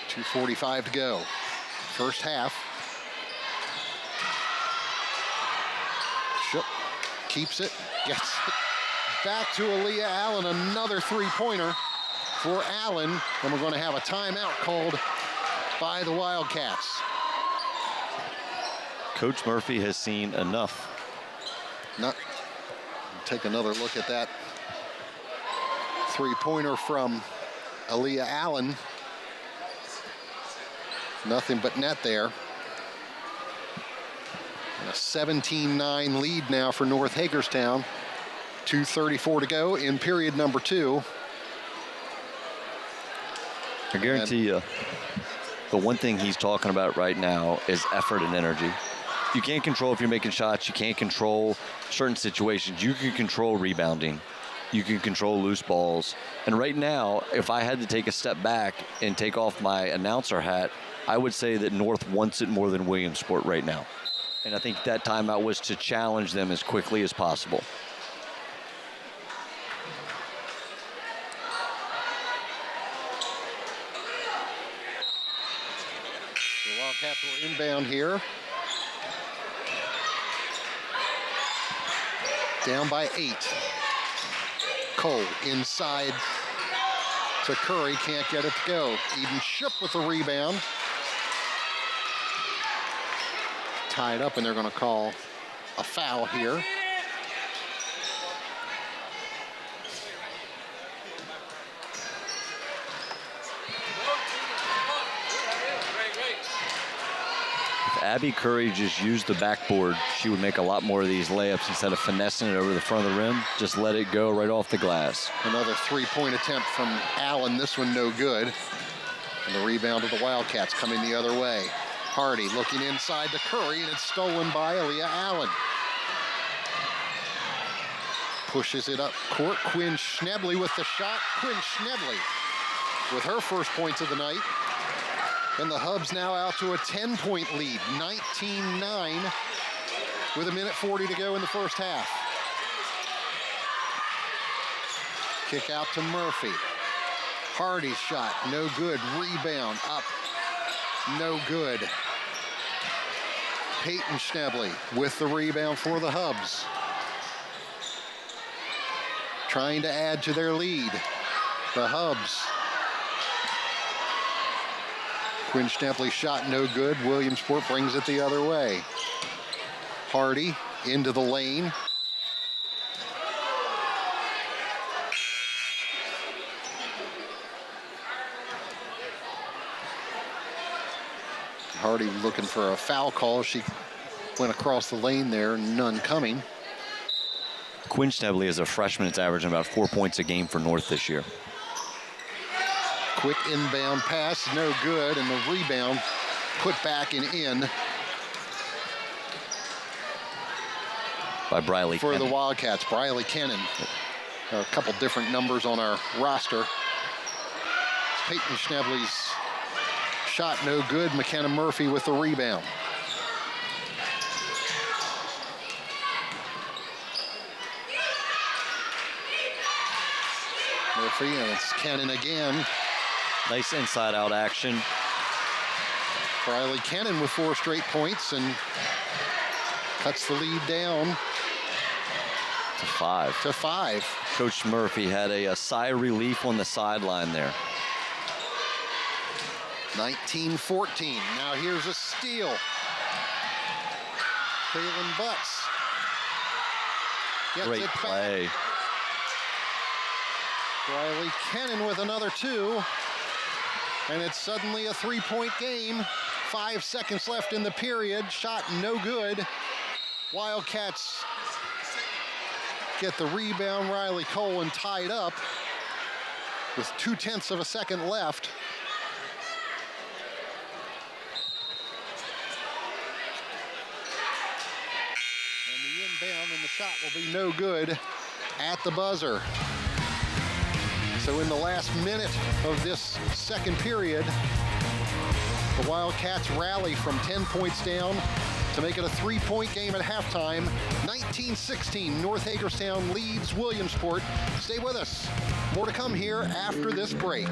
2:45 to go. First half. Schupp keeps it, gets it back to Aaliyah Allen. Another three-pointer for Allen. And we're going to have a timeout called by the Wildcats. Coach Murphy has seen enough. Take another look at that three-pointer from Aaliyah Allen. Nothing but net there. And a 17-9 lead now for North Hagerstown. 2:34 to go in period number 2. I guarantee you, the one thing he's talking about right now is effort and energy. You can't control if you're making shots. You can't control certain situations. You can control rebounding. You can control loose balls. And right now, if I had to take a step back and take off my announcer hat, I would say that North wants it more than Williamsport right now. And I think that timeout was to challenge them as quickly as possible. The Wildcats will inbound here. Down by 8. Cole inside to Curry, can't get it to go. Eden Schupp with the rebound. Tied up, and they're going to call a foul here. If Abby Curry just used the backboard, she would make a lot more of these layups instead of finessing it over the front of the rim. Just let it go right off the glass. Another three-point attempt from Allen. This one no good. And the rebound of the Wildcats coming the other way. Hardy looking inside to Curry, and it's stolen by Aaliyah Allen. Pushes it up court. Quinn Schnebley with the shot. Quinn Schnebley with her first points of the night. And the Hubs now out to a 10-point lead, 19-9, with 1:40 to go in the first half. Kick out to Murphy. Hardy's shot, no good. Rebound up, no good. Peyton Schnebley with the rebound for the Hubs. Trying to add to their lead. The Hubs. Quinn Schnebley's shot no good. Williamsport brings it the other way. Hardy into the lane. Hardy looking for a foul call. She went across the lane there, none coming. Quinn Schnebley, as a freshman, is averaging about 4 points a game for North this year. Quick inbound pass, no good, and the rebound put back and in by Briley for Kennan. the Wildcats. Briley Kennan. A couple different numbers on our roster. Peyton Schnebley's shot no good. McKenna Murphy with the rebound. Murphy, and it's Kennan again. Nice inside-out action. Briley Kennan with 4 straight points and cuts the lead down to 5. Coach Murphy had a sigh of relief on the sideline there. 19-14. Now here's a steal. Kaylin Butts gets Great it play. Back. Briley Kennan with another 2. And it's suddenly a 3-point game. 5 seconds left in the period. Shot no good. Wildcats get the rebound. Riley Cohen tied up with 0.2 of a second left. And the inbound and the shot will be no good at the buzzer. So in the last minute of this second period, the Wildcats rally from 10 points down to make it a 3-point game at halftime. 19-16, North Hagerstown leads Williamsport. Stay with us. More to come here after this break.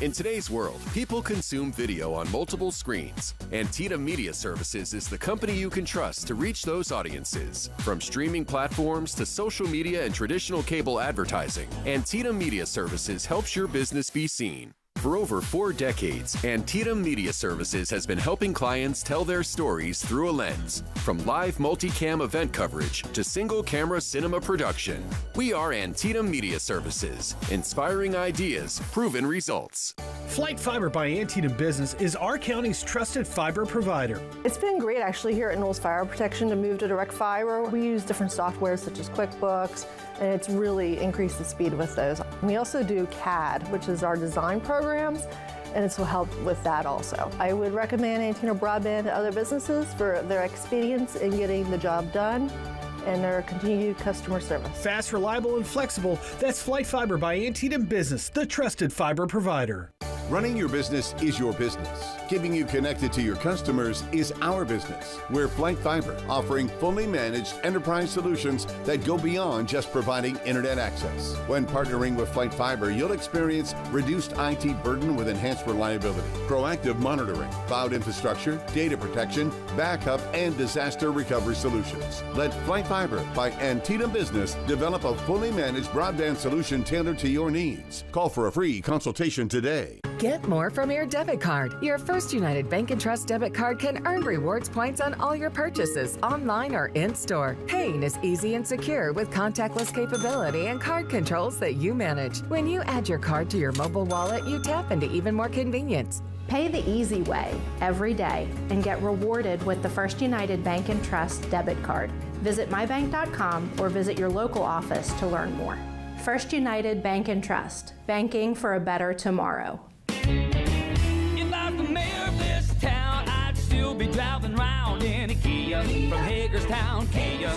In today's world, people consume video on multiple screens. Antietam Media Services is the company you can trust to reach those audiences. From streaming platforms to social media and traditional cable advertising, Antietam Media Services helps your business be seen. For over 4 decades, Antietam Media Services has been helping clients tell their stories through a lens. From live multicam event coverage to single-camera cinema production, we are Antietam Media Services. Inspiring ideas, proven results. Flight Fiber by Antietam Business is our county's trusted fiber provider. It's been great actually here at Knowles Fire Protection to move to direct fiber. We use different software such as QuickBooks, and it's really increased the speed with those. We also do CAD, which is our design programs, and it's will help with that also. I would recommend Antietam Broadband to other businesses for their expedience in getting the job done and their continued customer service. Fast, reliable, and flexible, that's Flight Fiber by Antietam Business, the trusted fiber provider. Running your business is your business. Keeping you connected to your customers is our business. We're Flight Fiber, offering fully managed enterprise solutions that go beyond just providing internet access. When partnering with Flight Fiber, you'll experience reduced IT burden with enhanced reliability, proactive monitoring, cloud infrastructure, data protection, backup, and disaster recovery solutions. Let Flight Fiber by Antietam Business develop a fully managed broadband solution tailored to your needs. Call for a free consultation today. Get more from your debit card. Your First United Bank and Trust debit card can earn rewards points on all your purchases, online or in-store. Paying is easy and secure with contactless capability and card controls that you manage. When you add your card to your mobile wallet, you tap into even more convenience. Pay the easy way every day and get rewarded with the First United Bank and Trust debit card. Visit mybank.com or visit your local office to learn more. First United Bank and Trust, banking for a better tomorrow. If I was the mayor of this town, I'd still be driving around in a Kia from Hagerstown, Kia.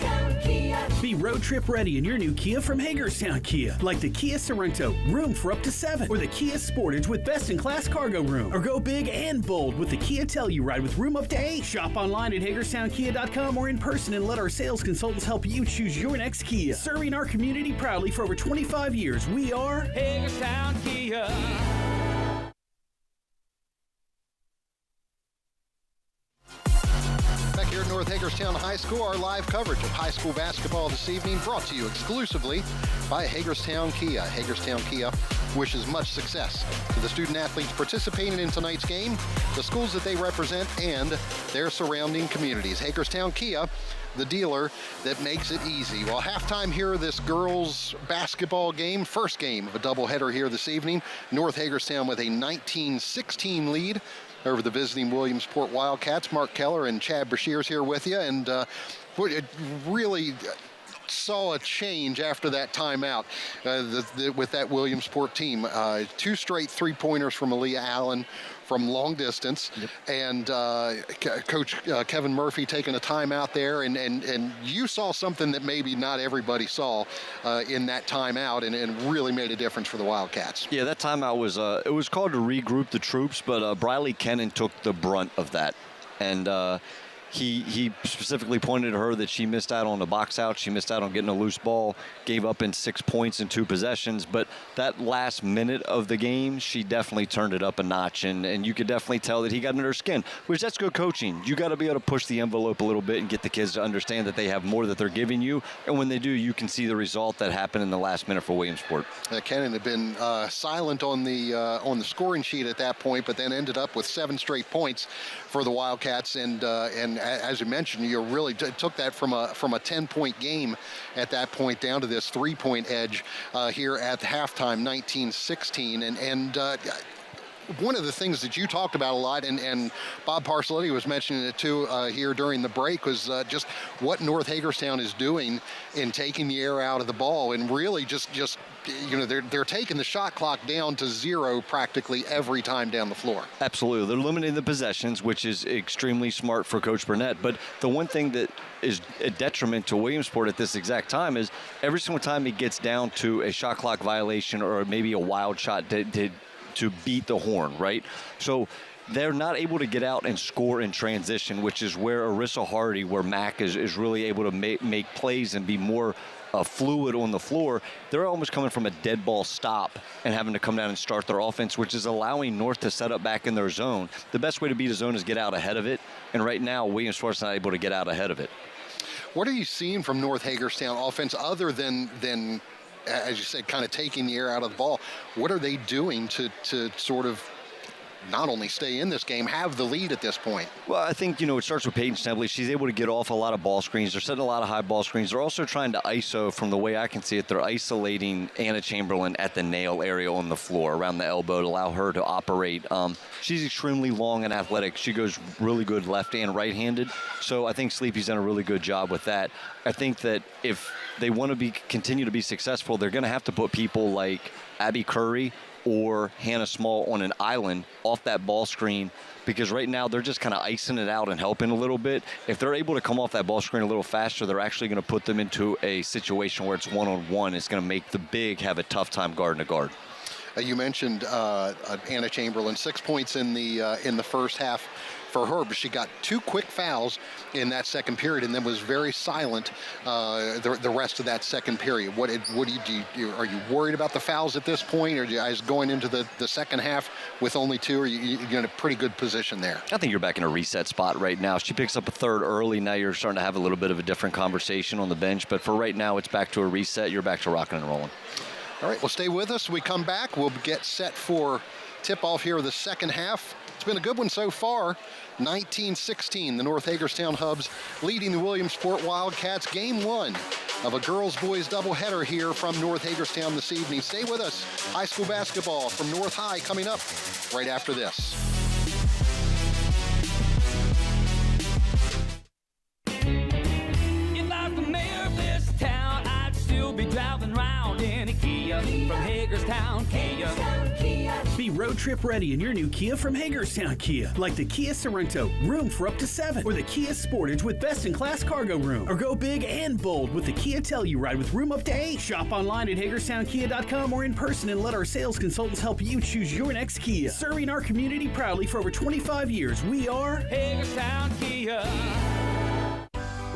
Be road trip ready in your new Kia from Hagerstown Kia, like the Kia Sorento, room for up to 7, or the Kia Sportage with best-in-class cargo room, or go big and bold with the Kia Telluride with room up to 8. Shop online at HagerstownKia.com or in person and let our sales consultants help you choose your next Kia. Serving our community proudly for over 25 years, we are Hagerstown, Kia. Back here at North Hagerstown High School, our live coverage of high school basketball this evening brought to you exclusively by Hagerstown Kia. Hagerstown Kia, wishes much success to the student athletes participating in tonight's game, the schools that they represent, and their surrounding communities. Hagerstown Kia, the dealer that makes it easy. Well, halftime here, this girls basketball game, first game of a doubleheader here this evening. North Hagerstown with a 19-16 lead over the visiting Williamsport Wildcats. Mark Keller and Chad Brashears here with you, and it really saw a change after that timeout with that Williamsport team. 2 straight three-pointers from Aaliyah Allen from long distance, and Coach Kevin Murphy taking a timeout there, and you saw something that maybe not everybody saw in that timeout, and really made a difference for the Wildcats. Yeah, that timeout was it was called to regroup the troops, but Briley Kennan took the brunt of that, and He specifically pointed to her that she missed out on the box out. She missed out on getting a loose ball, gave up in 6 points in 2 possessions. But that last minute of the game, she definitely turned it up a notch. And you could definitely tell that he got under her skin, which that's good coaching. You got to be able to push the envelope a little bit and get the kids to understand that they have more that they're giving you. And when they do, you can see the result that happened in the last minute for Williamsport. Kennan had been silent on the scoring sheet at that point, but then ended up with 7 straight points for the Wildcats. And as you mentioned, you really took that from a 10-point game at that point down to this 3-point edge here at the halftime, 19-16. And one of the things that you talked about a lot, and Bob Parcelletti was mentioning it too here during the break, was just what North Hagerstown is doing in taking the air out of the ball, and really just they're taking the shot clock down to 0 practically every time down the floor. Absolutely. They're limiting the possessions, which is extremely smart for Coach Burnett. But the one thing that is a detriment to Williamsport at this exact time is every single time he gets down to a shot clock violation or maybe a wild shot to beat the horn, right? So they're not able to get out and score in transition, which is where Arissa Hardy, where Mac is really able to make plays and be more fluid on the floor. They're almost coming from a dead ball stop and having to come down and start their offense, which is allowing North to set up back in their zone. The best way to beat a zone is get out ahead of it, and right now Williamsport's not able to get out ahead of it. What are you seeing from North Hagerstown offense other than as you said, kind of taking the air out of the ball? What are they doing to sort of not only stay in this game, have the lead at this point? Well, I think, it starts with Peyton Stempley. She's able to get off a lot of ball screens. They're setting a lot of high ball screens. They're also trying to ISO, from the way I can see it, they're isolating Anna Chamberlain at the nail area on the floor, around the elbow, to allow her to operate. She's extremely long and athletic. She goes really good left and right-handed. So I think Sleepy's done a really good job with that. I think that if they want to continue to be successful, they're going to have to put people like Abby Curry or Hannah Small on an island off that ball screen, because right now they're just kind of icing it out and helping a little bit. If they're able to come off that ball screen a little faster, they're actually going to put them into a situation where it's one-on-one. It's going to make the big have a tough time guarding a guard. You mentioned Anna Chamberlain, 6 points in the first half for her, but she got 2 quick fouls in that second period and then was very silent the rest of that second period. What do you do? Are you worried about the fouls at this point, or are you guys going into the second half with only 2? Or you're in a pretty good position there? I think you're back in a reset spot right now. She picks up a third early. Now you're starting to have a little bit of a different conversation on the bench, but for right now, it's back to a reset. You're back to rocking and rolling. All right, well, stay with us. We come back, we'll get set for tip-off here of the second half. It's been a good one so far. 19-16, the North Hagerstown Hubs leading the Williamsport Wildcats. Game 1 of a girls-boys doubleheader here from North Hagerstown this evening. Stay with us. High school basketball from North High coming up right after this. If I was the mayor of this town, I'd still be driving around in a Kia from Hagerstown Kia. Be road trip ready in your new Kia from Hagerstown Kia, like the Kia Sorento, room for up to 7, or the Kia Sportage with best-in-class cargo room, or go big and bold with the Kia Telluride with room up to 8. Shop online at HagerstownKia.com or in person and let our sales consultants help you choose your next Kia. Serving our community proudly for over 25 years, we are Hagerstown Kia.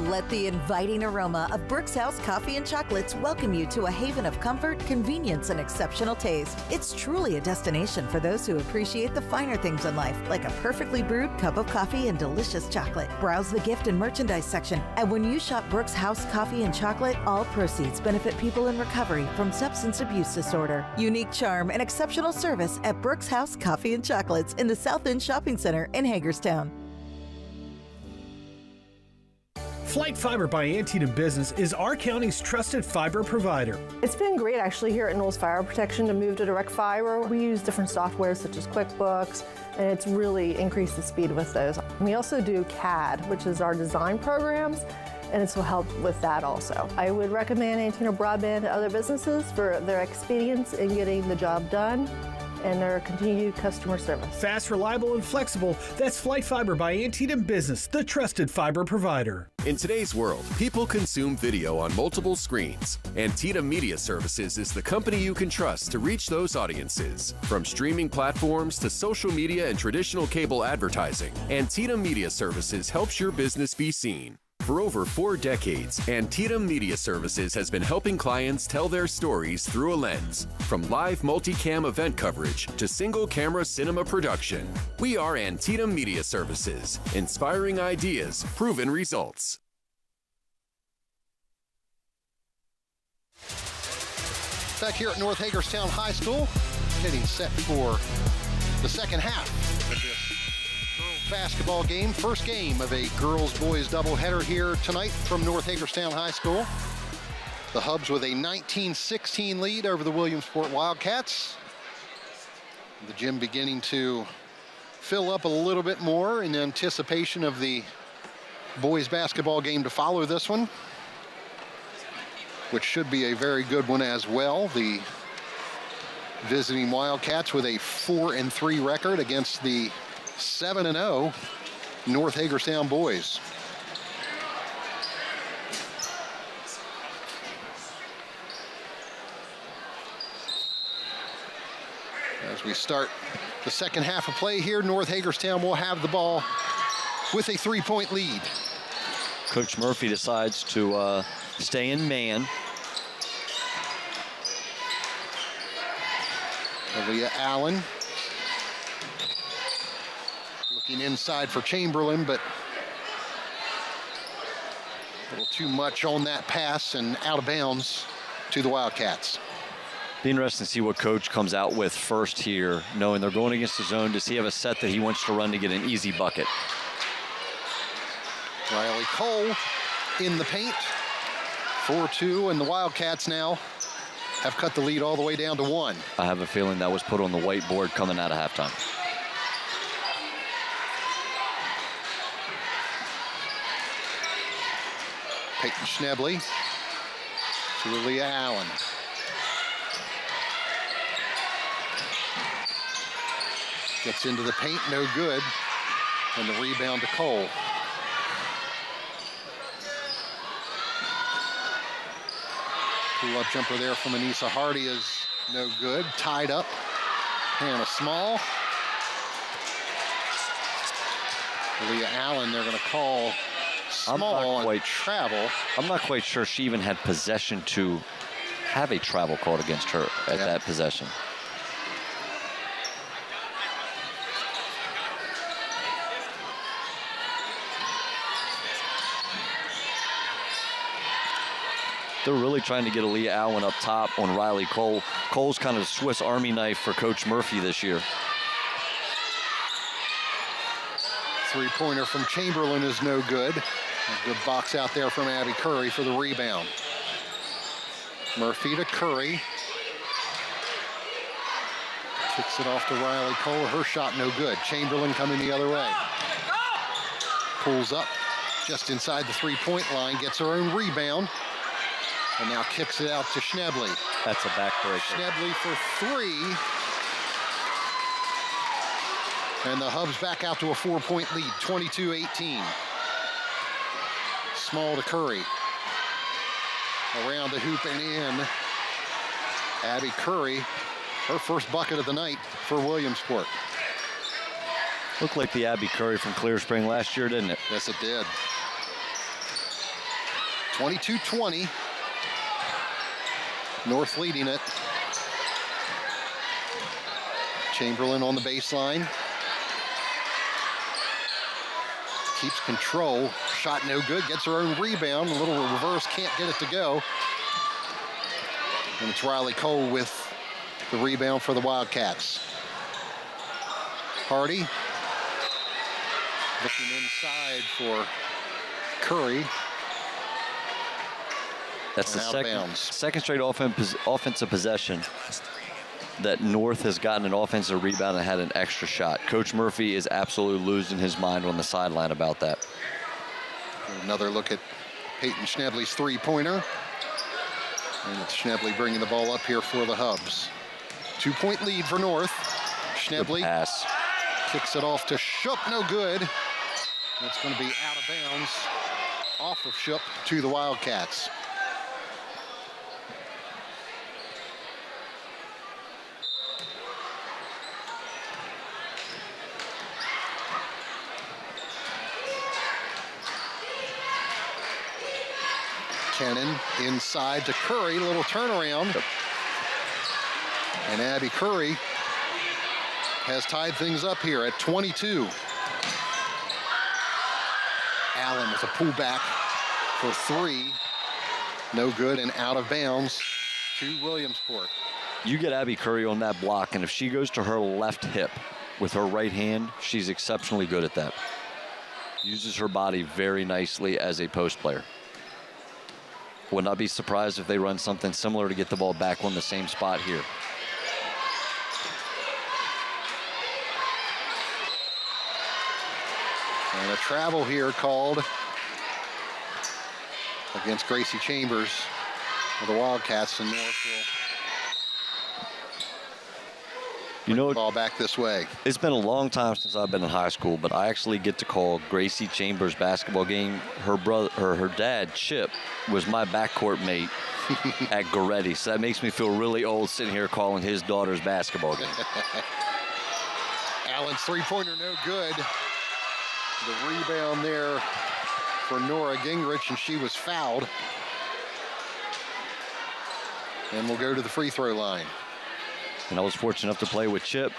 Let the inviting aroma of Brooks House Coffee and Chocolates welcome you to a haven of comfort, convenience, and exceptional taste. It's truly a destination for those who appreciate the finer things in life, like a perfectly brewed cup of coffee and delicious chocolate. Browse the gift and merchandise section, and when you shop Brooks House Coffee and Chocolate, all proceeds benefit people in recovery from substance abuse disorder. Unique charm and exceptional service at Brooks House Coffee and Chocolates in the South End Shopping Center in Hagerstown. Flight Fiber by Antietam Business is our county's trusted fiber provider. It's been great actually here at Knowles Fire Protection to move to direct fiber. We use different softwares such as QuickBooks, and it's really increased the speed with those. We also do CAD, which is our design programs, and it's will help with that also. I would recommend Antietam Broadband to other businesses for their expedience in getting the job done and their continued customer service. Fast, reliable, and flexible, that's Flight Fiber by Antietam Business, the trusted fiber provider. In today's world, people consume video on multiple screens. Antietam Media Services is the company you can trust to reach those audiences. From streaming platforms to social media and traditional cable advertising, Antietam Media Services helps your business be seen. For over 4 decades, Antietam Media Services has been helping clients tell their stories through a lens. From live multicam event coverage to single-camera cinema production, we are Antietam Media Services, inspiring ideas, proven results. Back here at North Hagerstown High School, getting set for the second half of this basketball game. First game of a girls-boys doubleheader here tonight from North Hagerstown High School. The Hubs with a 19-16 lead over the Williamsport Wildcats. The gym beginning to fill up a little bit more in anticipation of the boys basketball game to follow this one, which should be a very good one as well. The visiting Wildcats with a 4-3 record against the 7-0 North Hagerstown boys. As we start the second half of play here, North Hagerstown will have the ball with a 3-point lead. Coach Murphy decides to stay in man. Aaliyah Allen looking inside for Chamberlain, but a little too much on that pass and out of bounds to the Wildcats. Be interesting to see what coach comes out with first here, knowing they're going against the zone. Does he have a set that he wants to run to get an easy bucket? Riley Cole in the paint, 4-2, and the Wildcats now have cut the lead all the way down to 1. I have a feeling that was put on the whiteboard coming out of halftime. Peyton Schnebley to Aaliyah Allen. Gets into the paint, no good. And the rebound to Cole. Pull-up jumper there from Anissa Hardy is no good. Tied up. Hannah Small. Aaliyah Allen, they're going to call Small on travel. I'm not quite sure she even had possession to have a travel called against her at that possession. They're really trying to get Aaliyah Allen up top on Riley Cole. Cole's kind of a Swiss Army knife for Coach Murphy this year. Three-pointer from Chamberlain is no good. A good box out there from Abby Curry for the rebound. Murphy to Curry. Kicks it off to Riley Cole. Her shot no good. Chamberlain coming the other way. Pulls up just inside the three-point line. Gets her own rebound. And now kicks it out to Schnebley. That's a backbreaker. Schnebley for 3. And the Hubs back out to a 4-point lead, 22-18. Small to Curry. Around the hoop and in. Abby Curry, her first bucket of the night for Williamsport. Looked like the Abby Curry from Clear Spring last year, didn't it? Yes, it did. 22-20. North leading it. Chamberlain on the baseline. Keeps control. Shot no good. Gets her own rebound. A little reverse. Can't get it to go. And it's Riley Cole with the rebound for the Wildcats. Hardy looking inside for Curry. That's the second straight offensive possession that North has gotten an offensive rebound and had an extra shot. Coach Murphy is absolutely losing his mind on the sideline about that. Another look at Peyton Schnebley's three-pointer. And it's Schnebley bringing the ball up here for the Hubs. 2-point lead for North. Schnebley kicks it off to Shupp, no good. That's going to be out of bounds off of Shupp to the Wildcats. Kennan inside to Curry, little turnaround. And Abby Curry has tied things up here at 22. Allen with a pullback for three. No good and out of bounds to Williamsport. You get Abby Curry on that block, and if she goes to her left hip with her right hand, she's exceptionally good at that. Uses her body very nicely as a post player. Would not be surprised if they run something similar to get the ball back on the same spot here. And a travel here called against Gracie Chambers of the Wildcats, and North will bring the ball back this way. It's been a long time since I've been in high school, but I actually get to call Gracie Chambers' basketball game. Her dad, Chip, was my backcourt mate at Goretti, so that makes me feel really old sitting here calling his daughter's basketball game. Allen's three-pointer no good. The rebound there for Nora Gingrich, and she was fouled. And we'll go to the free throw line. And I was fortunate enough to play with Chip.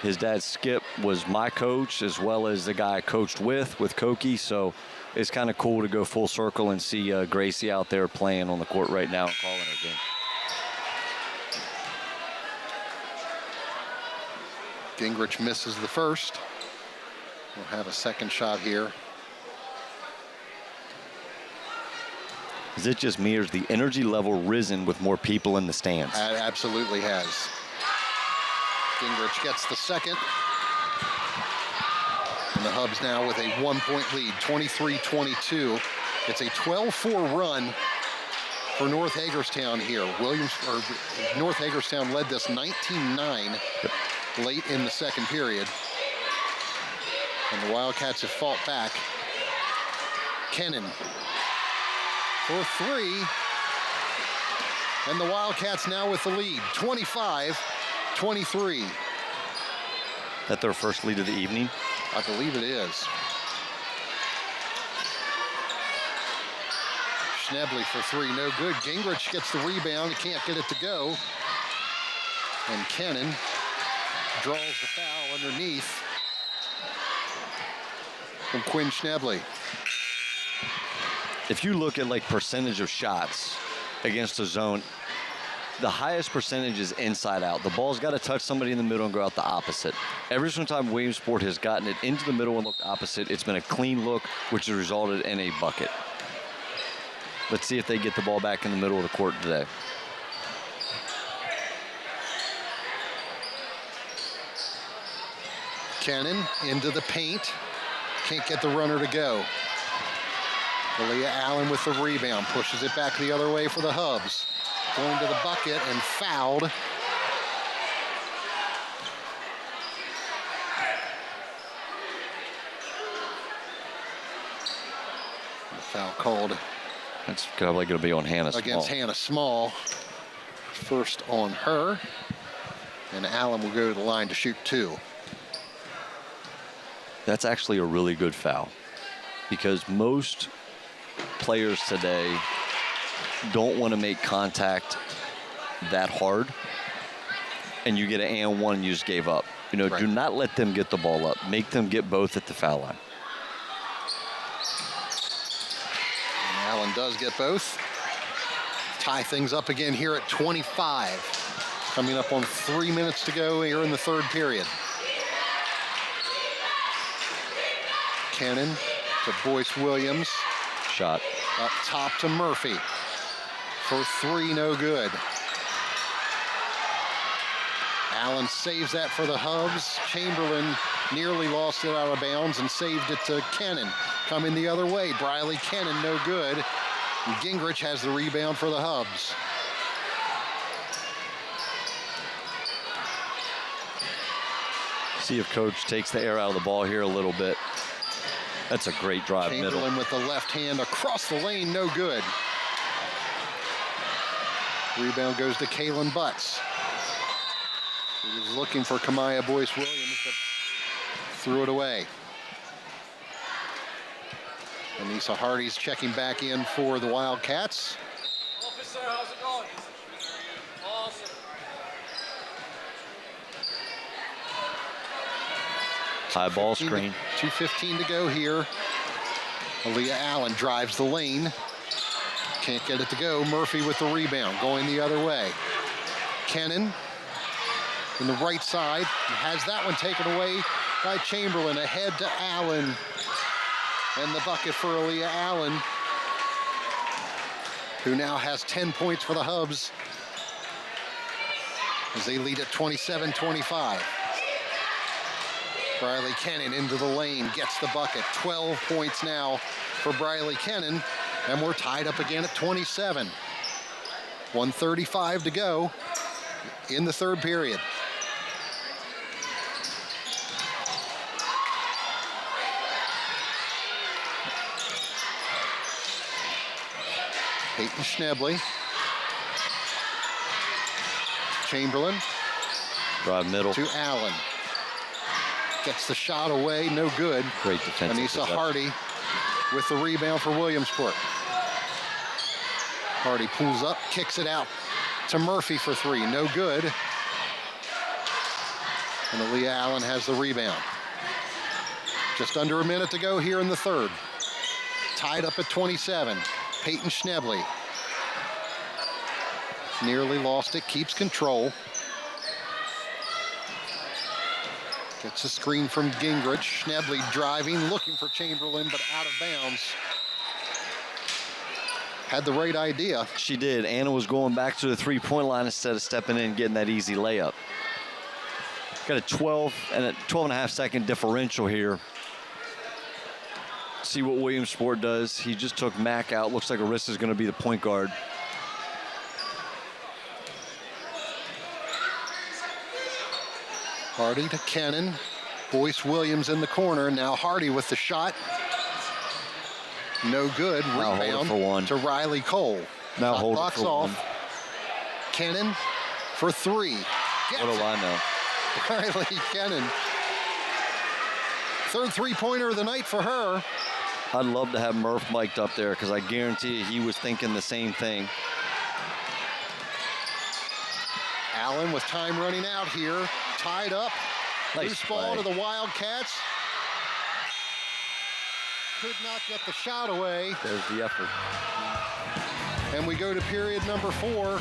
His dad, Skip, was my coach as well as the guy I coached with Koki. So it's kind of cool to go full circle and see Gracie out there playing on the court right now and calling her game. Gingrich misses the first. We'll have a second shot here. Is it just me, or is the energy level risen with more people in the stands? It absolutely has. Gingrich gets the second. And the Hubs now with a 1-point lead, 23-22. It's a 12-4 run for North Hagerstown here. North Hagerstown led this 19-9 late in the second period. And the Wildcats have fought back. Kennan for three. And the Wildcats now with the lead, 25-23. That their first lead of the evening? I believe it is. Schnebley for three, no good. Gingrich gets the rebound, can't get it to go. And Kennan draws the foul underneath from Quinn Schnebley. If you look at like percentage of shots against a zone, the highest percentage is inside out. The ball's got to touch somebody in the middle and go out the opposite. Every single time Williamsport has gotten it into the middle and looked opposite, it's been a clean look, which has resulted in a bucket. Let's see if they get the ball back in the middle of the court today. Kennan into the paint. Can't get the runner to go. Aaliyah Allen with the rebound, pushes it back the other way for the Hubs. Going to the bucket and fouled. Foul called. That's probably going to be on Hannah Small. Against Hannah Small. First on her. And Allen will go to the line to shoot two. That's actually a really good foul, because most players today don't want to make contact that hard, and you get an and one and you just gave up. Do not let them get the ball up. Make them get both at the foul line. And Allen does get both. Tie things up again here at 25. Coming up on 3 minutes to go here in the third period. Cannon to Boyce Williams. Shot. Up top to Murphy. For three, no good. Allen saves that for the Hubs. Chamberlain nearly lost it out of bounds and saved it to Cannon. Coming the other way, Briley Cannon, no good. And Gingrich has the rebound for the Hubs. See if Coach takes the air out of the ball here a little bit. That's a great drive middle. Chamberlain with the left hand across the lane, no good. Rebound goes to Kalen Butts. He was looking for Kamaya Boyce Williams, but threw it away. Anissa Hardy's checking back in for the Wildcats. Officer, how's it going? Awesome. High ball screen. 2:15 to go here. Aaliyah Allen drives the lane. Can't get it to go. Murphy with the rebound, going the other way. Cannon in the right side. Has that one taken away by Chamberlain. Ahead to Allen. And the bucket for Aaliyah Allen, who now has 10 points for the Hubs as they lead at 27-25. Briley Cannon into the lane, gets the bucket. 12 points now for Briley Cannon, and we're tied up again at 27. 1:35 to go in the third period. Peyton Schnebley. Chamberlain. Drive middle. To Allen. Gets the shot away, no good. Great defensive Anissa possession. Hardy with the rebound for Williamsport. Hardy pulls up, kicks it out to Murphy for three, no good. And Aaliyah Allen has the rebound. Just under a minute to go here in the third. Tied up at 27. Peyton Schnebley. Nearly lost it, keeps control. Gets a screen from Gingrich. Schnebley driving, looking for Chamberlain, but out of bounds. Had the right idea. She did. Anna was going back to the three-point line instead of stepping in and getting that easy layup. Got a 12 and a half second differential here. See what Williamsport does. He just took Mack out. Looks like Arissa's going to be the point guard. Hardy to Cannon. Boyce Williams in the corner. Now Hardy with the shot. No good. Now Rebound hold it for one. to Riley Cole. Now Shot hold it clock's for off. one. Cannon for three. Gets What do I know? Riley Cannon. Third three-pointer of the night for her. I'd love to have Murph mic'd up there because I guarantee you he was thinking the same thing. Allen with time running out here. Tied up. Nice Loose ball play. to the Wildcats. Could not get the shot away. There's the effort. And we go to period number 4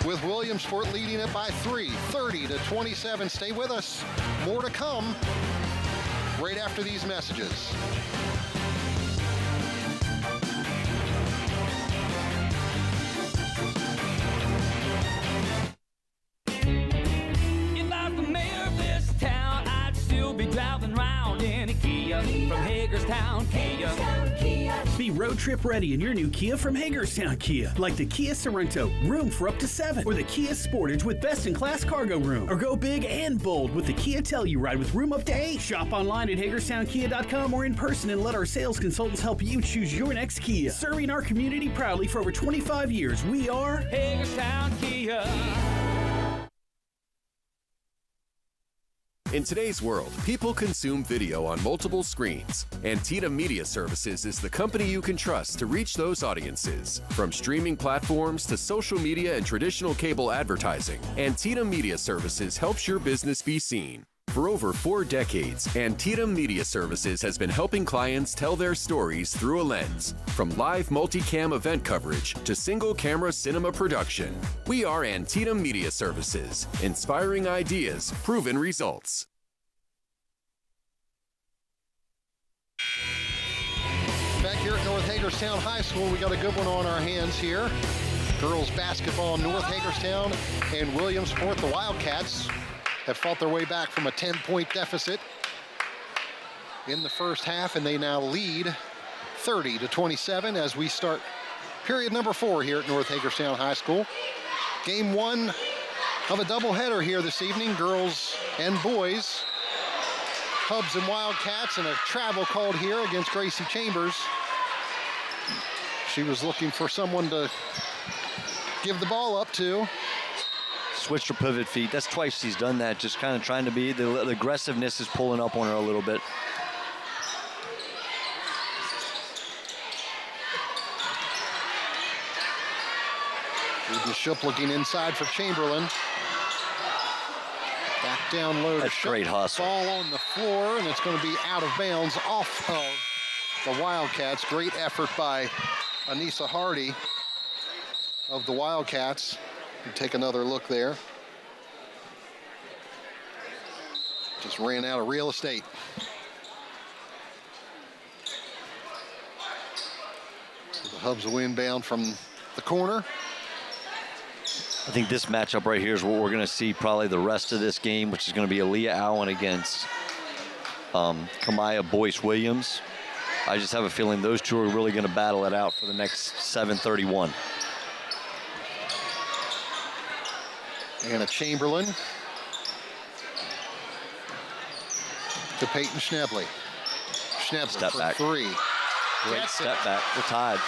with Williamsport leading it by 3, 30-27. Stay with us. More to come right after these messages. If I was the mayor of this town, I'd still be driving around in a Kia from Hagerstown, Kia. Be road trip ready in your new Kia from Hagerstown Kia. Like the Kia Sorento, room for up to 7. Or the Kia Sportage with best-in-class cargo room. Or go big and bold with the Kia Telluride with room up to 8. Shop online at HagerstownKia.com or in person and let our sales consultants help you choose your next Kia. Serving our community proudly for over 25 years, we are Hagerstown, Kia. In today's world, people consume video on multiple screens. Antietam Media Services is the company you can trust to reach those audiences. From streaming platforms to social media and traditional cable advertising, Antietam Media Services helps your business be seen. For over 4 decades, Antietam Media Services has been helping clients tell their stories through a lens. From live multicam event coverage to single-camera cinema production, we are Antietam Media Services, inspiring ideas, proven results. Back here at North Hagerstown High School, we got a good one on our hands here. Girls basketball, North Hagerstown and Williamsport. The Wildcats have fought their way back from a 10-point deficit in the first half, and they now lead 30-27 as we start period number 4 here at North Hagerstown High School. Game 1 of a doubleheader here this evening, girls and boys. Hubs and Wildcats, and a travel called here against Gracie Chambers. She was looking for someone to give the ball up to. Switched her pivot feet. That's twice she's done that, just kind of trying to be, the aggressiveness is pulling up on her a little bit. Ship looking inside for Chamberlain. Back down low. That's great hustle. Ball on the floor, and it's going to be out of bounds off of the Wildcats. Great effort by Anissa Hardy of the Wildcats. We'll take another look there. Just ran out of real estate. So the Hubs will inbound from the corner. I think this matchup right here is what we're going to see probably the rest of this game, which is going to be Aaliyah Allen against Kamaya Boyce-Williams. I just have a feeling those two are really going to battle it out for the next 7:31. Anna Chamberlain to Peyton Schnebley. Schnebley Step for back. 3. Great step back. We're tied.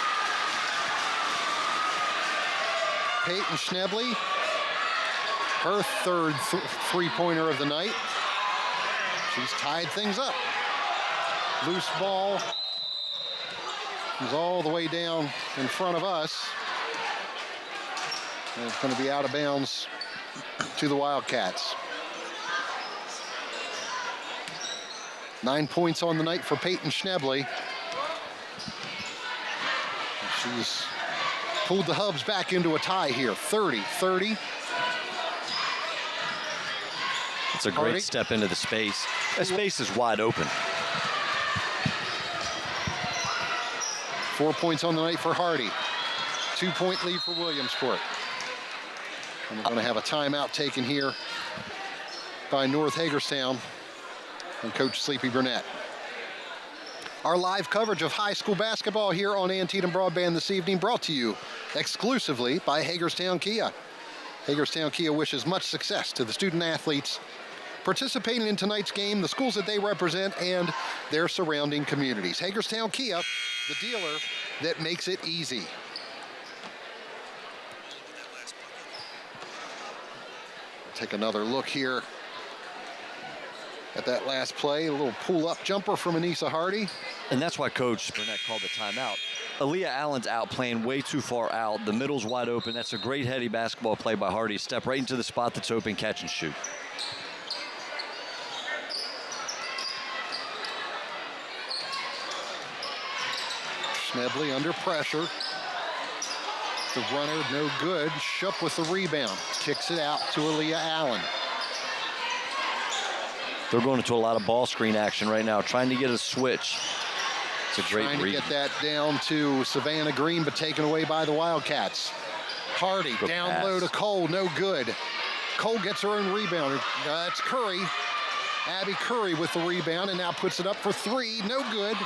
Peyton Schnebley, her third three-pointer of the night. She's tied things up. Loose ball is all the way down in front of us. And it's going to be out of bounds to the Wildcats. 9 points on the night for Peyton Schnebley. She's pulled the Hubs back into a tie here, 30-30. It's a great step into the space. That space is wide open. 4 points on the night for Hardy. 2-point lead for Williamsport. And we're going to have a timeout taken here by North Hagerstown and Coach Sleepy Burnett. Our live coverage of high school basketball here on Antietam Broadband this evening brought to you exclusively by Hagerstown Kia. Hagerstown Kia wishes much success to the student athletes participating in tonight's game, the schools that they represent, and their surrounding communities. Hagerstown Kia, the dealer that makes it easy. Take another look here at that last play. A little pull-up jumper from Anissa Hardy. And that's why Coach Burnett called the timeout. Aaliyah Allen's out, playing way too far out. The middle's wide open. That's a great heady basketball play by Hardy. Step right into the spot that's open, catch and shoot. Schnebley under pressure. The runner, no good. Shup with the rebound. Kicks it out to Aaliyah Allen. They're going into a lot of ball screen action right now, trying to get a switch. It's a great Trying to get that down to Savannah Green, but taken away by the Wildcats. Hardy Good down pass. low to Cole, no good. Cole gets her own rebound. That's Curry. Abby Curry with the rebound and now puts it up for 3, no good.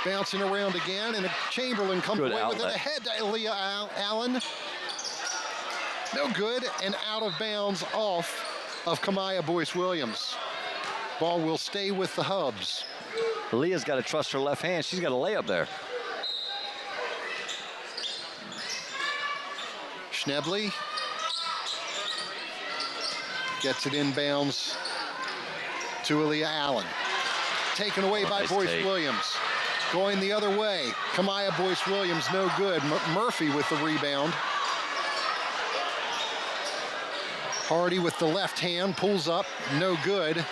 Bouncing around again, and Chamberlain comes Good away with it outlet. ahead to Aaliyah Allen. No good, and out of bounds off of Kamaya Boyce-Williams. Ball will stay with the Hubs. Aaliyah's got to trust her left hand. She's got a layup there. Schnebley gets it inbounds to Aaliyah Allen. Taken away by Nice Boyce take. Williams. Going the other way. Kamaya Boyce Williams, no good. Murphy with the rebound. Hardy with the left hand, pulls up, no good.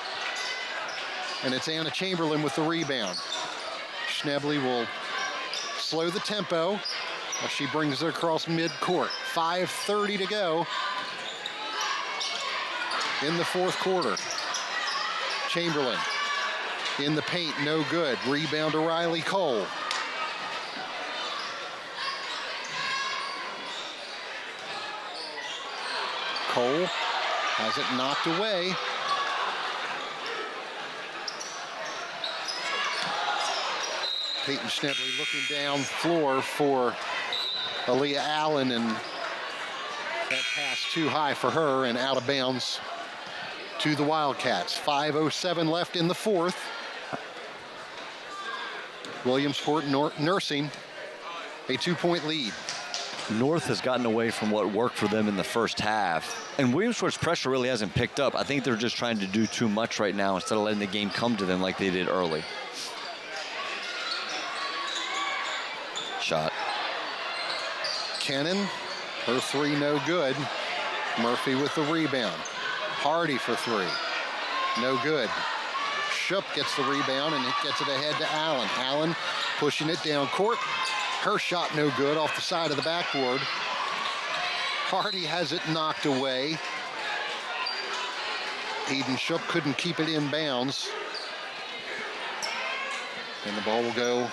And it's Anna Chamberlain with the rebound. Schnebley will slow the tempo as she brings it across midcourt. 5:30 to go in the fourth quarter. Chamberlain in the paint, no good. Rebound to Riley Cole. Cole has it knocked away. Peyton Schnebley looking down floor for Aaliyah Allen, and that pass too high for her and out of bounds to the Wildcats. 5:07 left in the fourth. Williamsport nursing a 2-point lead. North has gotten away from what worked for them in the first half. And Williamsport's pressure really hasn't picked up. I think they're just trying to do too much right now instead of letting the game come to them like they did early. Shot. Kennan, her three no good. Murphy with the rebound. Hardy for three, no good. Schupp gets the rebound and it gets it ahead to Allen. Allen pushing it down court. Her shot no good off the side of the backboard. Hardy has it knocked away. Eden Schupp couldn't keep it in bounds. And the ball will go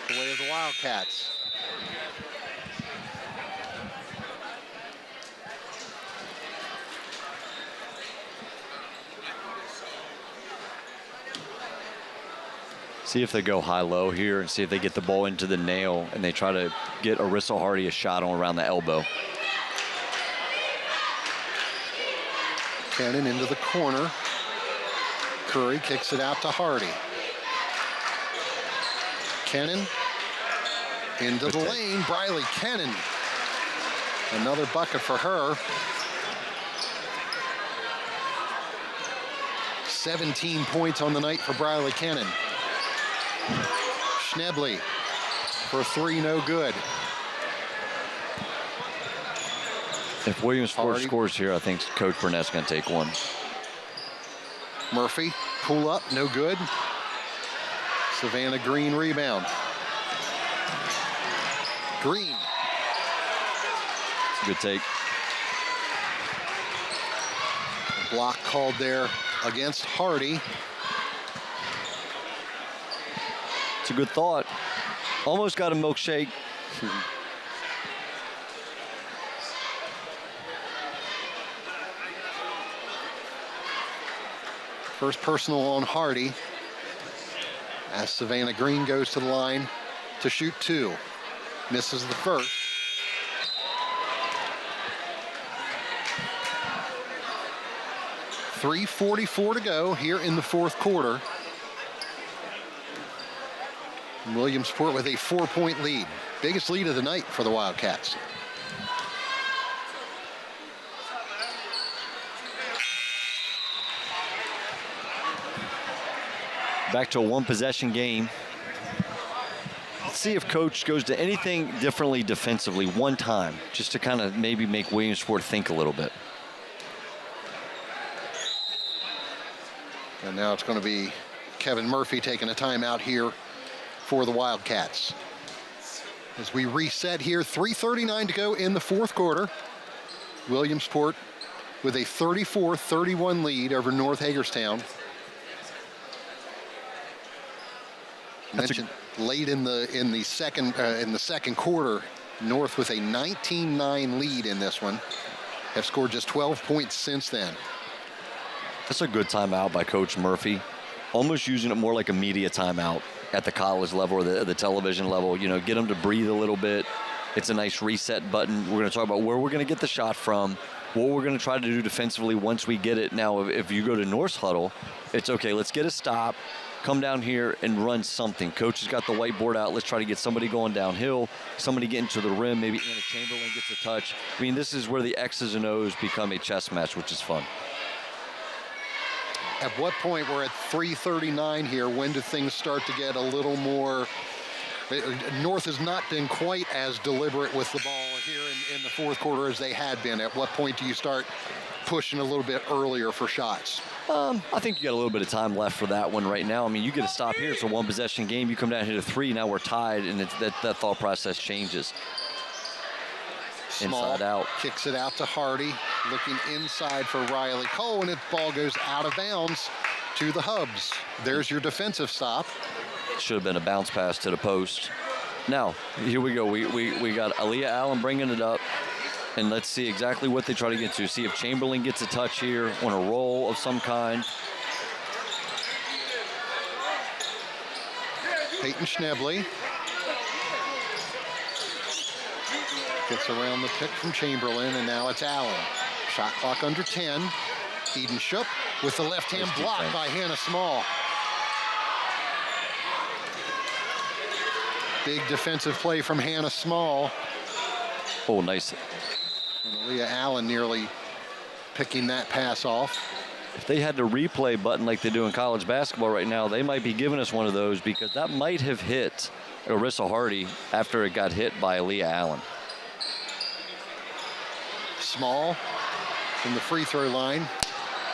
the way of the Wildcats. See if they go high-low here and see if they get the ball into the nail and they try to get Arissa Hardy a shot on around the elbow. Cannon into the corner. Curry kicks it out to Hardy. Cannon into the lane. Briley Cannon. Another bucket for her. 17 points on the night for Briley Cannon. Schnebley for three, no good. If Williamsport scores here, I think Coach Burnett's going to take one. Murphy, pull up, no good. Savannah Green rebound. Green. Good take. Block called there against Hardy. It's a good thought. Almost got a milkshake. First personal on Hardy as Savannah Green goes to the line to shoot two. Misses the first. .344 to go here in the fourth quarter. Williamsport with a 4-point lead. Biggest lead of the night for the Wildcats. Back to a one-possession game. Let's see if Coach goes to anything differently defensively one time, just to kind of maybe make Williamsport think a little bit. And now it's going to be Kevin Murphy taking a timeout here for the Wildcats. As we reset here, 3:39 to go in the fourth quarter. Williamsport with a 34-31 lead over North Hagerstown. Mentioned late in the second quarter, North with a 19-9 lead in this one. Have scored just 12 points since then. That's a good timeout by Coach Murphy. Almost using it more like a media timeout at the college level or the television level. You know, get them to breathe a little bit. It's a nice reset button. We're going to talk about where we're going to get the shot from, what we're going to try to do defensively once we get it. Now, if you go to North's huddle, it's okay, let's get a stop, come down here and run something. Coach has got the whiteboard out. Let's try to get somebody going downhill, somebody getting to the rim. Maybe Anna Chamberlain gets a touch. I mean, this is where the X's and O's become a chess match, which is fun. At what point, we're at 3:39 here, when do things start to get a little more... North has not been quite as deliberate with the ball here in the fourth quarter as they had been. At what point do you start pushing a little bit earlier for shots? I think you got a little bit of time left for that one right now. I mean, you get a stop here. It's a one-possession game. You come down here to 3. Now we're tied, and that thought process changes. Small inside out. Kicks it out to Hardy. Looking inside for Riley Cole, and the ball goes out of bounds to the Hubs. There's your defensive stop. Should have been a bounce pass to the post. Now, here we go. We got Aaliyah Allen bringing it up. And let's see exactly what they try to get to. See if Chamberlain gets a touch here on a roll of some kind. Peyton Schnebley gets around the pick from Chamberlain, and now it's Allen. Shot clock under 10. Eden Shook with the left hand block by Hannah Small. Big defensive play from Hannah Small. Oh, nice. And Aaliyah Allen nearly picking that pass off. If they had the replay button like they do in college basketball right now, they might be giving us one of those, because that might have hit Arissa Hardy after it got hit by Aaliyah Allen. Small from the free throw line.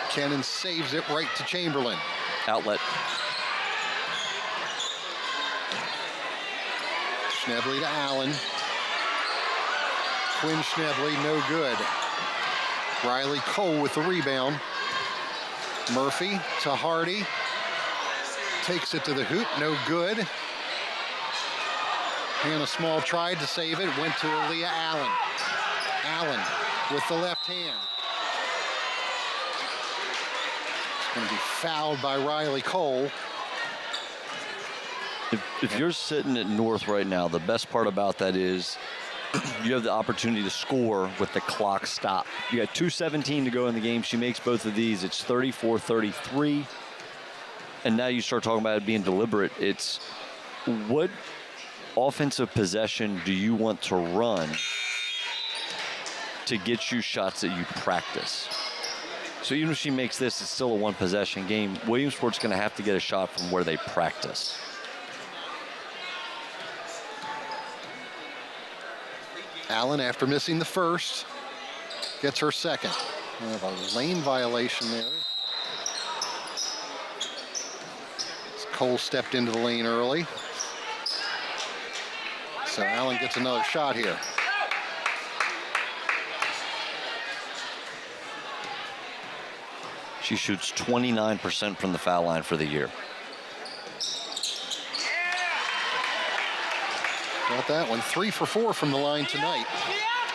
Cannon saves it right to Chamberlain. Outlet. Schnebley to Allen. Quinn Schnebley, no good. Riley Cole with the rebound. Murphy to Hardy. Takes it to the hoop, no good. Hannah Small tried to save it, went to Aaliyah Allen. Allen with the left hand. It's going to be fouled by Riley Cole. If you're sitting at North right now, the best part about that is you have the opportunity to score with the clock stopped. You got 2:17 to go in the game. She makes both of these. It's 34-33. And now you start talking about it being deliberate. It's what offensive possession do you want to run to get you shots that you practice? So even if she makes this, it's still a one-possession game. Williamsport's going to have to get a shot from where they practice. Allen, after missing the first, gets her second. We have a lane violation there. Cole stepped into the lane early. So Allen gets another shot here. She shoots 29% from the foul line for the year. Got that one. 3 for 4 from the line tonight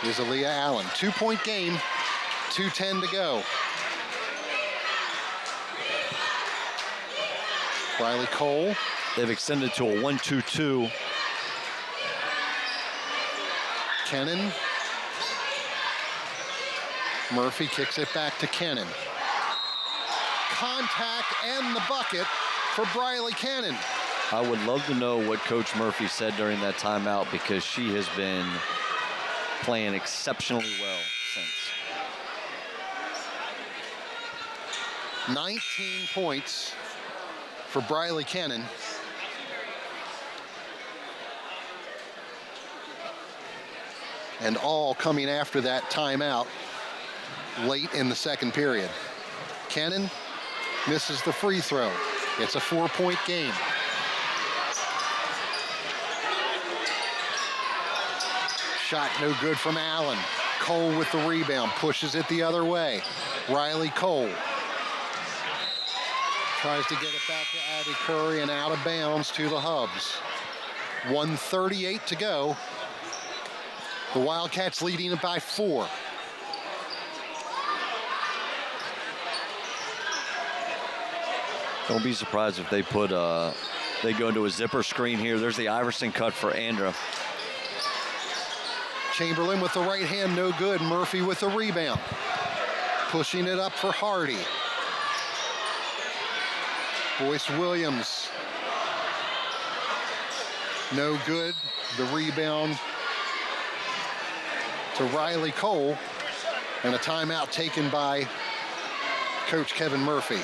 is Aaliyah Allen. 2-point game, 2:10 to go. Riley Cole. They've extended to a 1-2-2. Kennan. Murphy kicks it back to Kennan. Contact and the bucket for Briley Cannon. I would love to know what Coach Murphy said during that timeout, because she has been playing exceptionally well since. 19 points for Briley Cannon. And all coming after that timeout late in the second period. Cannon misses the free throw. It's a 4-point game. Shot no good from Allen. Cole with the rebound, pushes it the other way. Riley Cole tries to get it back to Abby Curry and out of bounds to the Hubs. 1:38 to go. The Wildcats leading it by 4. Don't be surprised if they put they go into a zipper screen here. There's the Iverson cut for Andra. Chamberlain with the right hand, no good. Murphy with the rebound. Pushing it up for Hardy. Boyce Williams. No good. The rebound to Riley Cole. And a timeout taken by Coach Kevin Murphy.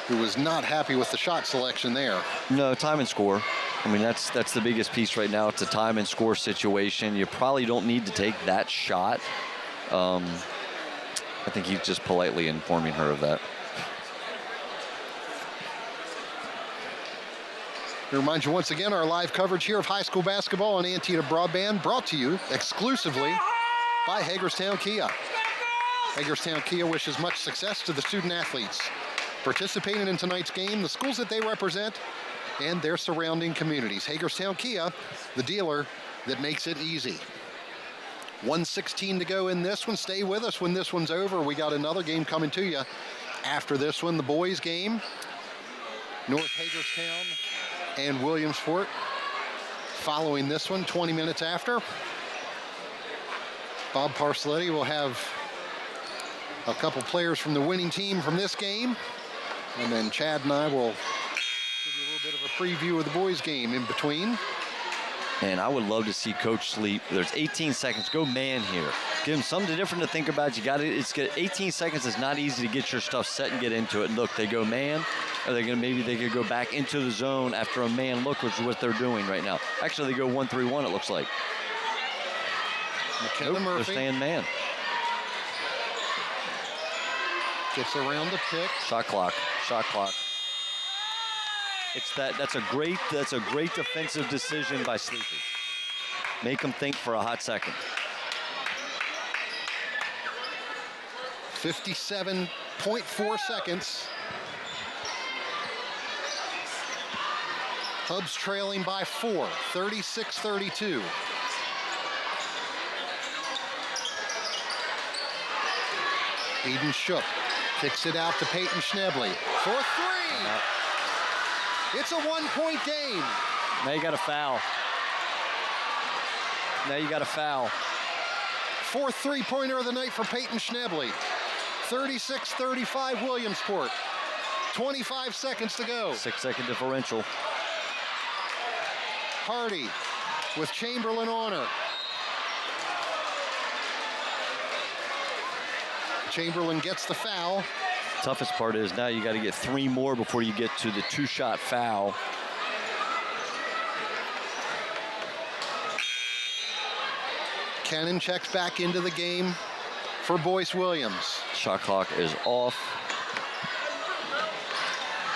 who was not happy with the shot selection there. No, time and score. I mean, that's the biggest piece right now. It's a time and score situation. You probably don't need to take that shot. I think he's just politely informing her of that. I remind you once again, our live coverage here of high school basketball on Antietam Broadband, brought to you exclusively by Hagerstown Kia. Hagerstown Kia wishes much success to the student athletes participating in tonight's game, the schools that they represent, and their surrounding communities. Hagerstown Kia, the dealer that makes it easy. 1:16 to go in this one. Stay with us when this one's over. We got another game coming to you after this one, the boys' game. North Hagerstown and Williamsport following this one 20 minutes after. Bob Parcelletti will have a couple players from the winning team from this game, and then Chad and I will give you a little bit of a preview of the boys' game in between. And I would love to see Coach Sleep. There's 18 seconds. Go man here. Give him something different to think about. You got it. It's good. 18 seconds is not easy to get your stuff set and get into it. And look, they go man. Or maybe they could go back into the zone after a man look, which is what they're doing right now. Actually, they go 1-3-1. It looks like. McKenna Murphy. They're staying man. Gets around the pick. Shot clock. Shot clock. That's a great defensive decision by Sleepy. Make them think for a hot second. 57.4 seconds. Hubs trailing by 4, 36-32. Eden Shook kicks it out to Peyton Schnebley for 3. It's a 1-point game. Now you got a foul. Fourth three-pointer of the night for Peyton Schnebley. 36-35 Williamsport. 25 seconds to go. 6-second differential. Hardy with Chamberlain on her. Chamberlain gets the foul. Toughest part is now you got to get 3 more before you get to the 2-shot foul. Cannon checks back into the game for Boyce Williams. Shot clock is off.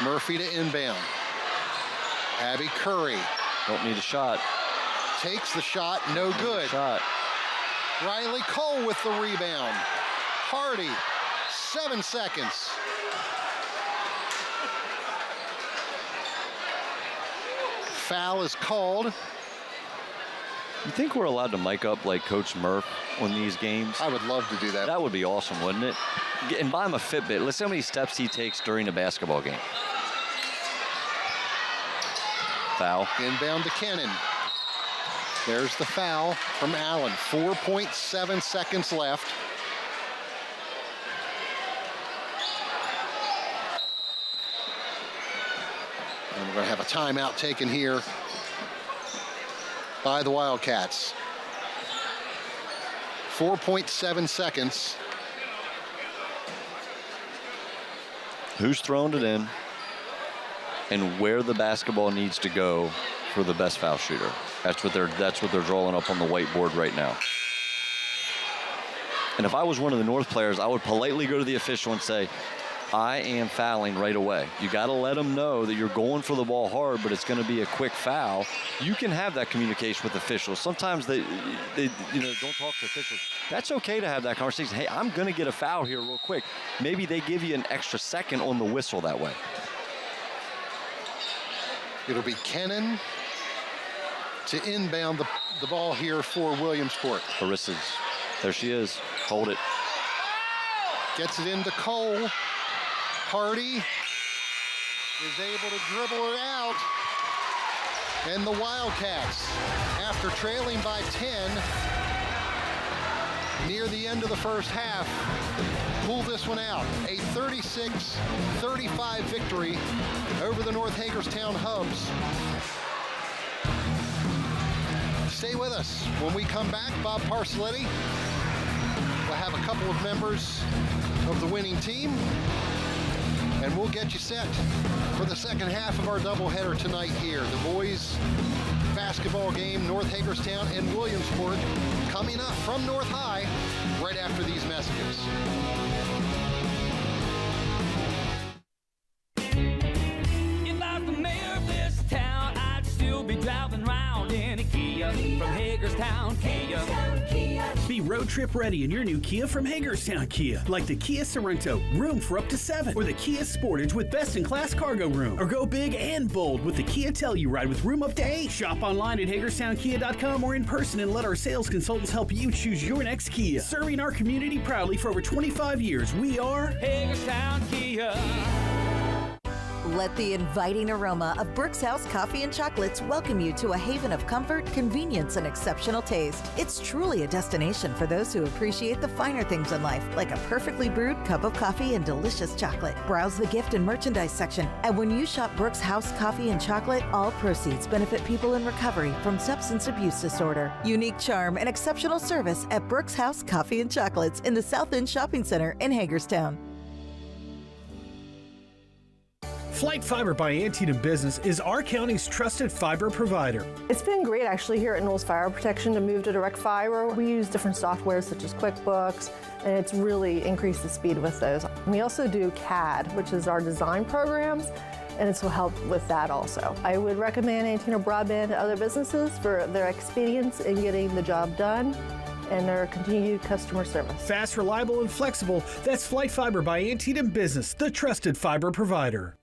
Murphy to inbound. Abby Curry. Don't need a shot. Takes the shot, no good. Shot. Riley Cole with the rebound. Hardy, 7 seconds. Foul is called. You think we're allowed to mic up like Coach Murph on these games? I would love to do that. That would be awesome, wouldn't it? And buy him a Fitbit. Let's see how many steps he takes during a basketball game. Foul. Inbound to Kennan. There's the foul from Allen. 4.7 seconds left. And we're going to have a timeout taken here by the Wildcats. 4.7 seconds. Who's thrown it in and where the basketball needs to go for the best foul shooter. That's what they're drawing up on the whiteboard right now. And if I was one of the North players, I would politely go to the official and say, I am fouling right away. You got to let them know that you're going for the ball hard, but it's going to be a quick foul. You can have that communication with officials. Sometimes they don't talk to officials. That's okay to have that conversation. Hey, I'm going to get a foul here real quick. Maybe they give you an extra second on the whistle that way. It'll be Kennan to inbound the ball here for Williamsport. Harissa's. There she is. Hold it. Gets it into Cole. Hardy is able to dribble it out. And the Wildcats, after trailing by 10 near the end of the first half, pull this one out. A 36-35 victory over the North Hagerstown Hubs. Stay with us. When we come back, Bob Parcelletti will have a couple of members of the winning team, and we'll get you set for the second half of our doubleheader tonight here. The boys basketball game, North Hagerstown and Williamsport, coming up from North High right after these messages. If I was the mayor of this town, I'd still be driving around in a Kia from Hagerstown, Kia. Be road trip ready in your new Kia from Hagerstown Kia, like the Kia Sorento, room for up to 7, or the Kia Sportage with best-in-class cargo room, or go big and bold with the Kia Telluride with room up to 8. Shop online at HagerstownKia.com or in person and let our sales consultants help you choose your next Kia. Serving our community proudly for over 25 years, we are Hagerstown, Kia. Let the inviting aroma of Brooks House Coffee and Chocolates welcome you to a haven of comfort, convenience, and exceptional taste. It's truly a destination for those who appreciate the finer things in life, like a perfectly brewed cup of coffee and delicious chocolate. Browse the gift and merchandise section, and when you shop Brooks House Coffee and Chocolate, all proceeds benefit people in recovery from substance abuse disorder. Unique charm and exceptional service at Brooks House Coffee and Chocolates in the South End Shopping Center in Hagerstown. Flight Fiber by Antietam Business is our county's trusted fiber provider. It's been great actually here at Knowles Fire Protection to move to direct fiber. We use different softwares such as QuickBooks, and it's really increased the speed with those. We also do CAD, which is our design programs, and it's will help with that also. I would recommend Antietam Broadband to other businesses for their experience in getting the job done and their continued customer service. Fast, reliable, and flexible. That's Flight Fiber by Antietam Business, the trusted fiber provider.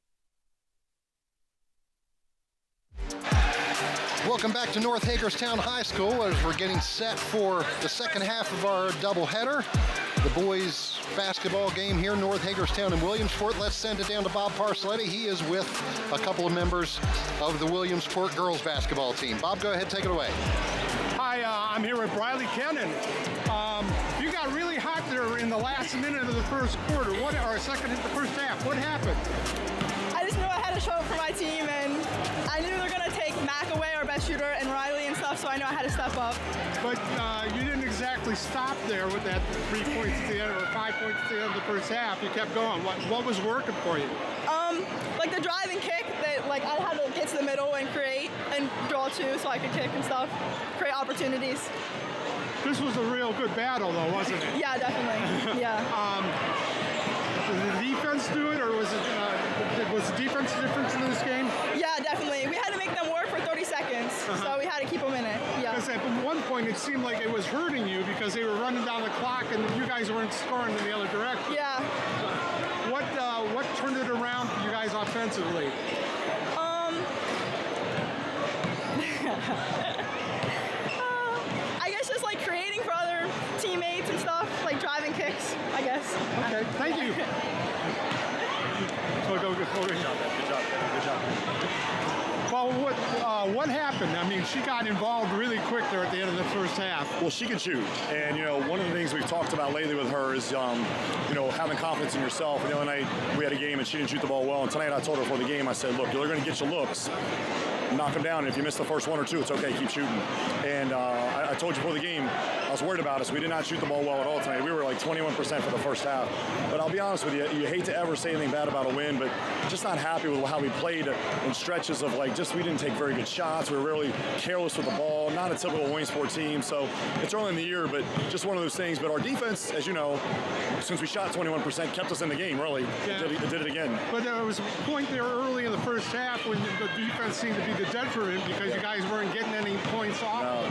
Welcome back to North Hagerstown High School as we're getting set for the second half of our doubleheader. The boys basketball game here, North Hagerstown and Williamsport. Let's send it down to Bob Parcelletti. He is with a couple of members of the Williamsport girls basketball team. Bob, go ahead, take it away. Hi, I'm here with Briley Kennan. You got really hot there in the last minute of the first quarter, the first half. What happened? I just knew I had to show up for my team, and I knew they were going to take Mac away, our best shooter, and Riley and stuff, so I knew I had to step up. But you didn't exactly stop there with that 3 points at the end, or 5 points at the end of the first half. You kept going. What was working for you? Like the drive and kick, that like I had to get to the middle and create and draw two so I could kick and stuff, create opportunities. This was a real good battle, though, wasn't it? Yeah, definitely. Yeah. Did the defense do it, or was the defense the difference in this game? Yeah, definitely. We had to make them work for 30 seconds, so we had to keep them in it. Yeah. Because at one point it seemed like it was hurting you because they were running down the clock and you guys weren't scoring in the other direction. Yeah. What turned it around for you guys offensively? I guess just like creating for other teammates and stuff, like driving kicks, I guess. Okay, thank you. Good job. Well, what happened? I mean, she got involved really quick there at the end of the first half. Well, she can shoot, and one of the things we've talked about lately with her is having confidence in yourself. And the other night we had a game and she didn't shoot the ball well, and tonight I told her before the game, I said, look, you're going to get your looks. Knock them down, and if you miss the first one or two, it's okay, keep shooting. And I told you before the game, I was worried about us. We did not shoot the ball well at all tonight. We were like 21% for the first half. But I'll be honest with you, you hate to ever say anything bad about a win, but just not happy with how we played in stretches of we didn't take very good shots. We were really careless with the ball, not a typical Williamsport team. So it's early in the year, but just one of those things. But our defense, as you know, since we shot 21%, kept us in the game, really. Yeah. It did it again. But there was a point there early in the first half when the defense seemed to be the detriment because you guys weren't getting any points off. No.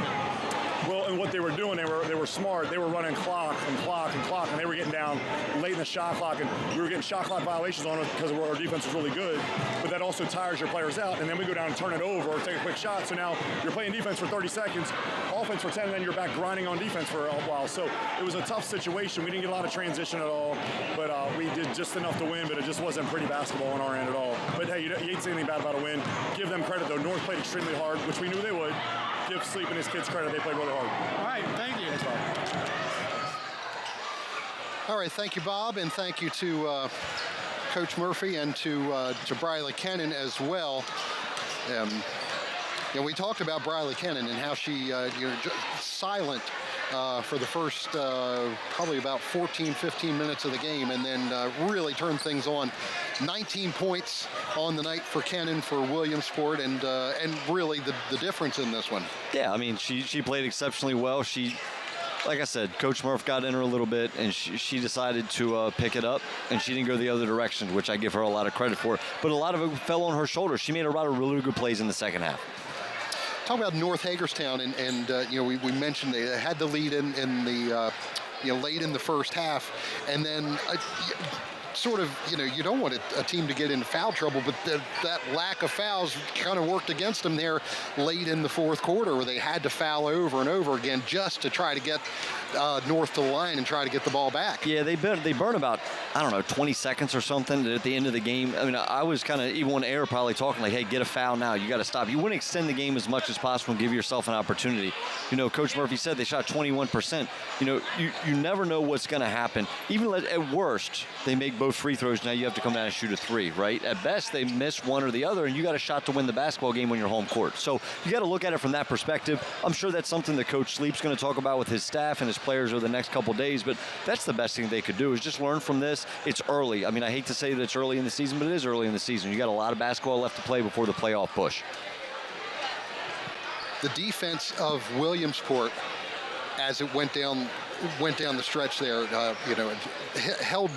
Well, and what they were doing, they were smart. They were running clock, and they were getting down late in the shot clock, and we were getting shot clock violations on us because our defense was really good. But that also tires your players out, and then we go down and turn it over or take a quick shot. So now you're playing defense for 30 seconds, offense for 10, and then you're back grinding on defense for a while. So it was a tough situation. We didn't get a lot of transition at all, but we did just enough to win, but it just wasn't pretty basketball on our end at all. But hey, you hate to say anything bad about a win. Give them credit, though. North played extremely hard, which we knew they would. Give Sleep and his kids credit. They played really hard. All right, thank you. Thanks, Bob. All right, thank you, Bob, and thank you to Coach Murphy and to Briley Kennan as well. We talked about Briley Kennan and how she, silent for the first probably about 14, 15 minutes of the game, and then really turned things on. 19 points on the night for Kennan for Williamsport, and really the difference in this one. Yeah, I mean, she played exceptionally well. Like I said, Coach Murph got in her a little bit, and she decided to pick it up, and she didn't go the other direction, which I give her a lot of credit for. But a lot of it fell on her shoulders. She made a lot of really good plays in the second half. Talk about North Hagerstown, and we mentioned they had the lead in the late in the first half, and then sort of, you don't want a team to get into foul trouble, but that lack of fouls kind of worked against them there late in the fourth quarter, where they had to foul over and over again just to try to get North to the line and try to get the ball back. Yeah, they burn about, 20 seconds or something at the end of the game. I mean, I was kind of, even on air, probably talking like, hey, get a foul now. You got to stop. You want to extend the game as much as possible and give yourself an opportunity. Coach Murphy said they shot 21%. You never know what's going to happen. Even at worst, they make both free throws. Now you have to come down and shoot a three, right? At best, they miss one or the other, and you got a shot to win the basketball game on your home court. So you got to look at it from that perspective. I'm sure that's something that Coach Sleep's going to talk about with his staff and his players over the next couple days, but that's the best thing they could do, is just learn from this. It's early. I mean, I hate to say that it's early in the season, but it is early in the season. You got a lot of basketball left to play before the playoff push. The defense of Williamsport, as it went down the stretch there, held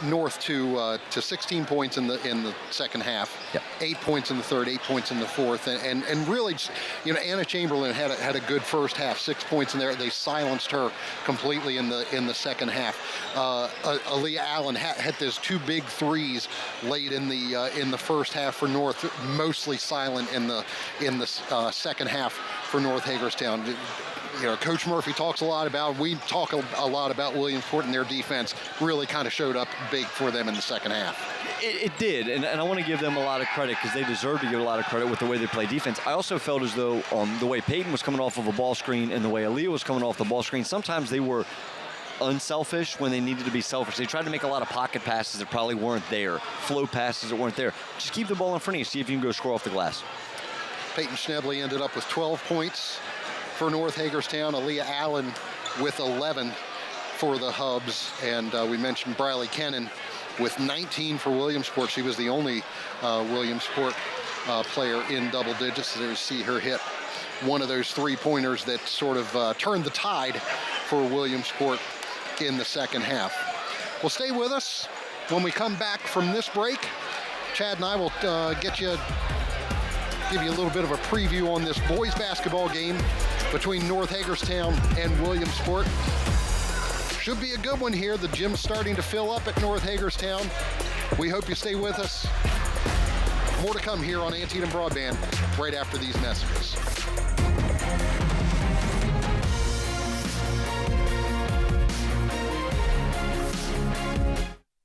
North to 16 points in the second half, 8 points in the third, 8 points in the fourth, and really, Anna Chamberlain had a good first half, 6 points in there. They silenced her completely in the second half. Aaliyah Allen had those two big threes late in the first half for North, mostly silent in the second half for North Hagerstown. Coach Murphy talks a lot about, we talk a lot about Williamsport, and their defense really kind of showed up big for them in the second half. It did, and I want to give them a lot of credit because they deserve to get a lot of credit with the way they play defense. I also felt as though the way Peyton was coming off of a ball screen and the way Aaliyah was coming off the ball screen, sometimes they were unselfish when they needed to be selfish. They tried to make a lot of pocket passes that probably weren't there, flow passes that weren't there. Just keep the ball in front of you, see if you can go score off the glass. Peyton Schnebley ended up with 12 points for North Hagerstown. Aaliyah Allen with 11 for the Hubs, and we mentioned Briley Kennan with 19 for Williamsport. She was the only Williamsport player in double digits. There you see her hit one of those three-pointers that sort of turned the tide for Williamsport in the second half. Well, stay with us. When we come back from this break, Chad and I will give you a little bit of a preview on this boys basketball game between North Hagerstown and Williamsport. Should be a good one here. The gym's starting to fill up at North Hagerstown. We hope you stay with us. More to come here on Antietam Broadband right after these messages.